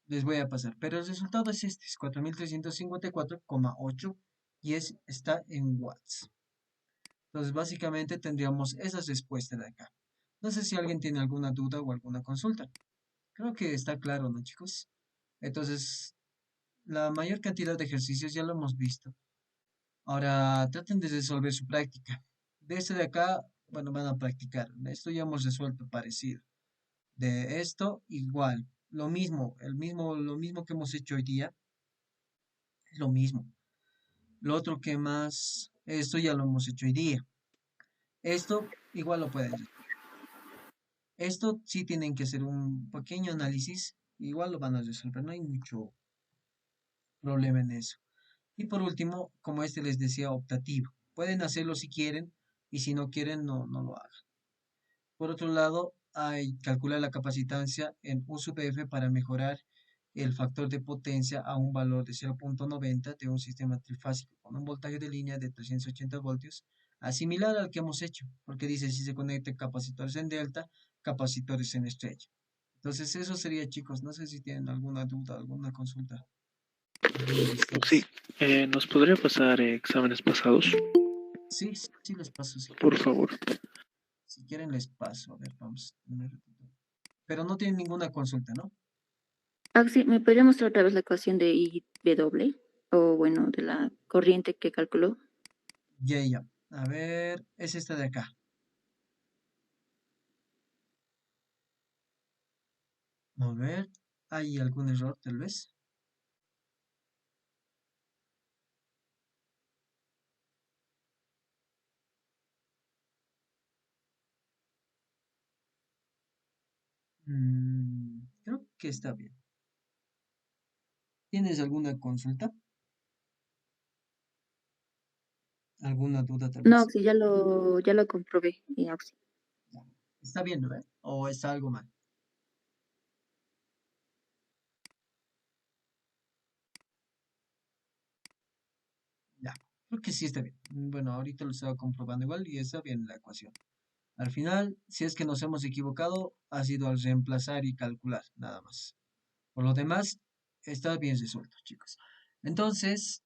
les voy a pasar. Pero el resultado es este, es 4354,8 y está en watts. Entonces, básicamente tendríamos esa respuesta de acá. No sé si alguien tiene alguna duda o alguna consulta. Creo que está claro, ¿no, chicos? Entonces, la mayor cantidad de ejercicios ya lo hemos visto. Ahora, traten de resolver su práctica. De este de acá, bueno, van a practicar. Esto ya hemos resuelto parecido. De esto, igual. Lo mismo que hemos hecho hoy día, es lo mismo. Lo otro que más, esto ya lo hemos hecho hoy día. Esto, igual lo pueden hacer. Esto sí tienen que hacer un pequeño análisis, igual lo van a resolver, no hay mucho problema en eso. Y por último, como este les decía, optativo. Pueden hacerlo si quieren y si no quieren, no lo hagan. Por otro lado, hay calcular la capacitancia en USUPF para mejorar el factor de potencia a un valor de 0,90 de un sistema trifásico con un voltaje de línea de 380 voltios, similar al que hemos hecho, porque dice si se conecta capacitores en delta, capacitores en estrella. Entonces, eso sería, chicos. No sé si tienen alguna duda, alguna consulta. Alguno de Sí, ustedes. ¿nos podría pasar exámenes pasados, Sí, sí les paso, si por quieren. favor? Si quieren les paso. A ver, vamos. Pero no tienen ninguna consulta, ¿no? Axi, ¿me podría mostrar otra vez la ecuación de IW? O bueno, de la corriente que calculó. Ya. A ver, es esta de acá. A ver, ¿hay algún error tal vez? Creo que está bien. ¿Tienes alguna consulta? ¿Alguna duda tal No, vez? Axi, ya lo comprobé, Axi. Ya. ¿Está bien, no? ¿O está algo mal? Ya, creo que sí está bien. Bueno, ahorita lo estaba comprobando igual y está bien la ecuación. Al final, si es que nos hemos equivocado, ha sido al reemplazar y calcular, nada más. Por lo demás, está bien resuelto, chicos. Entonces,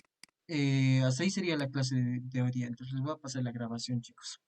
hasta ahí sería la clase de hoy día. Entonces, les voy a pasar la grabación, chicos.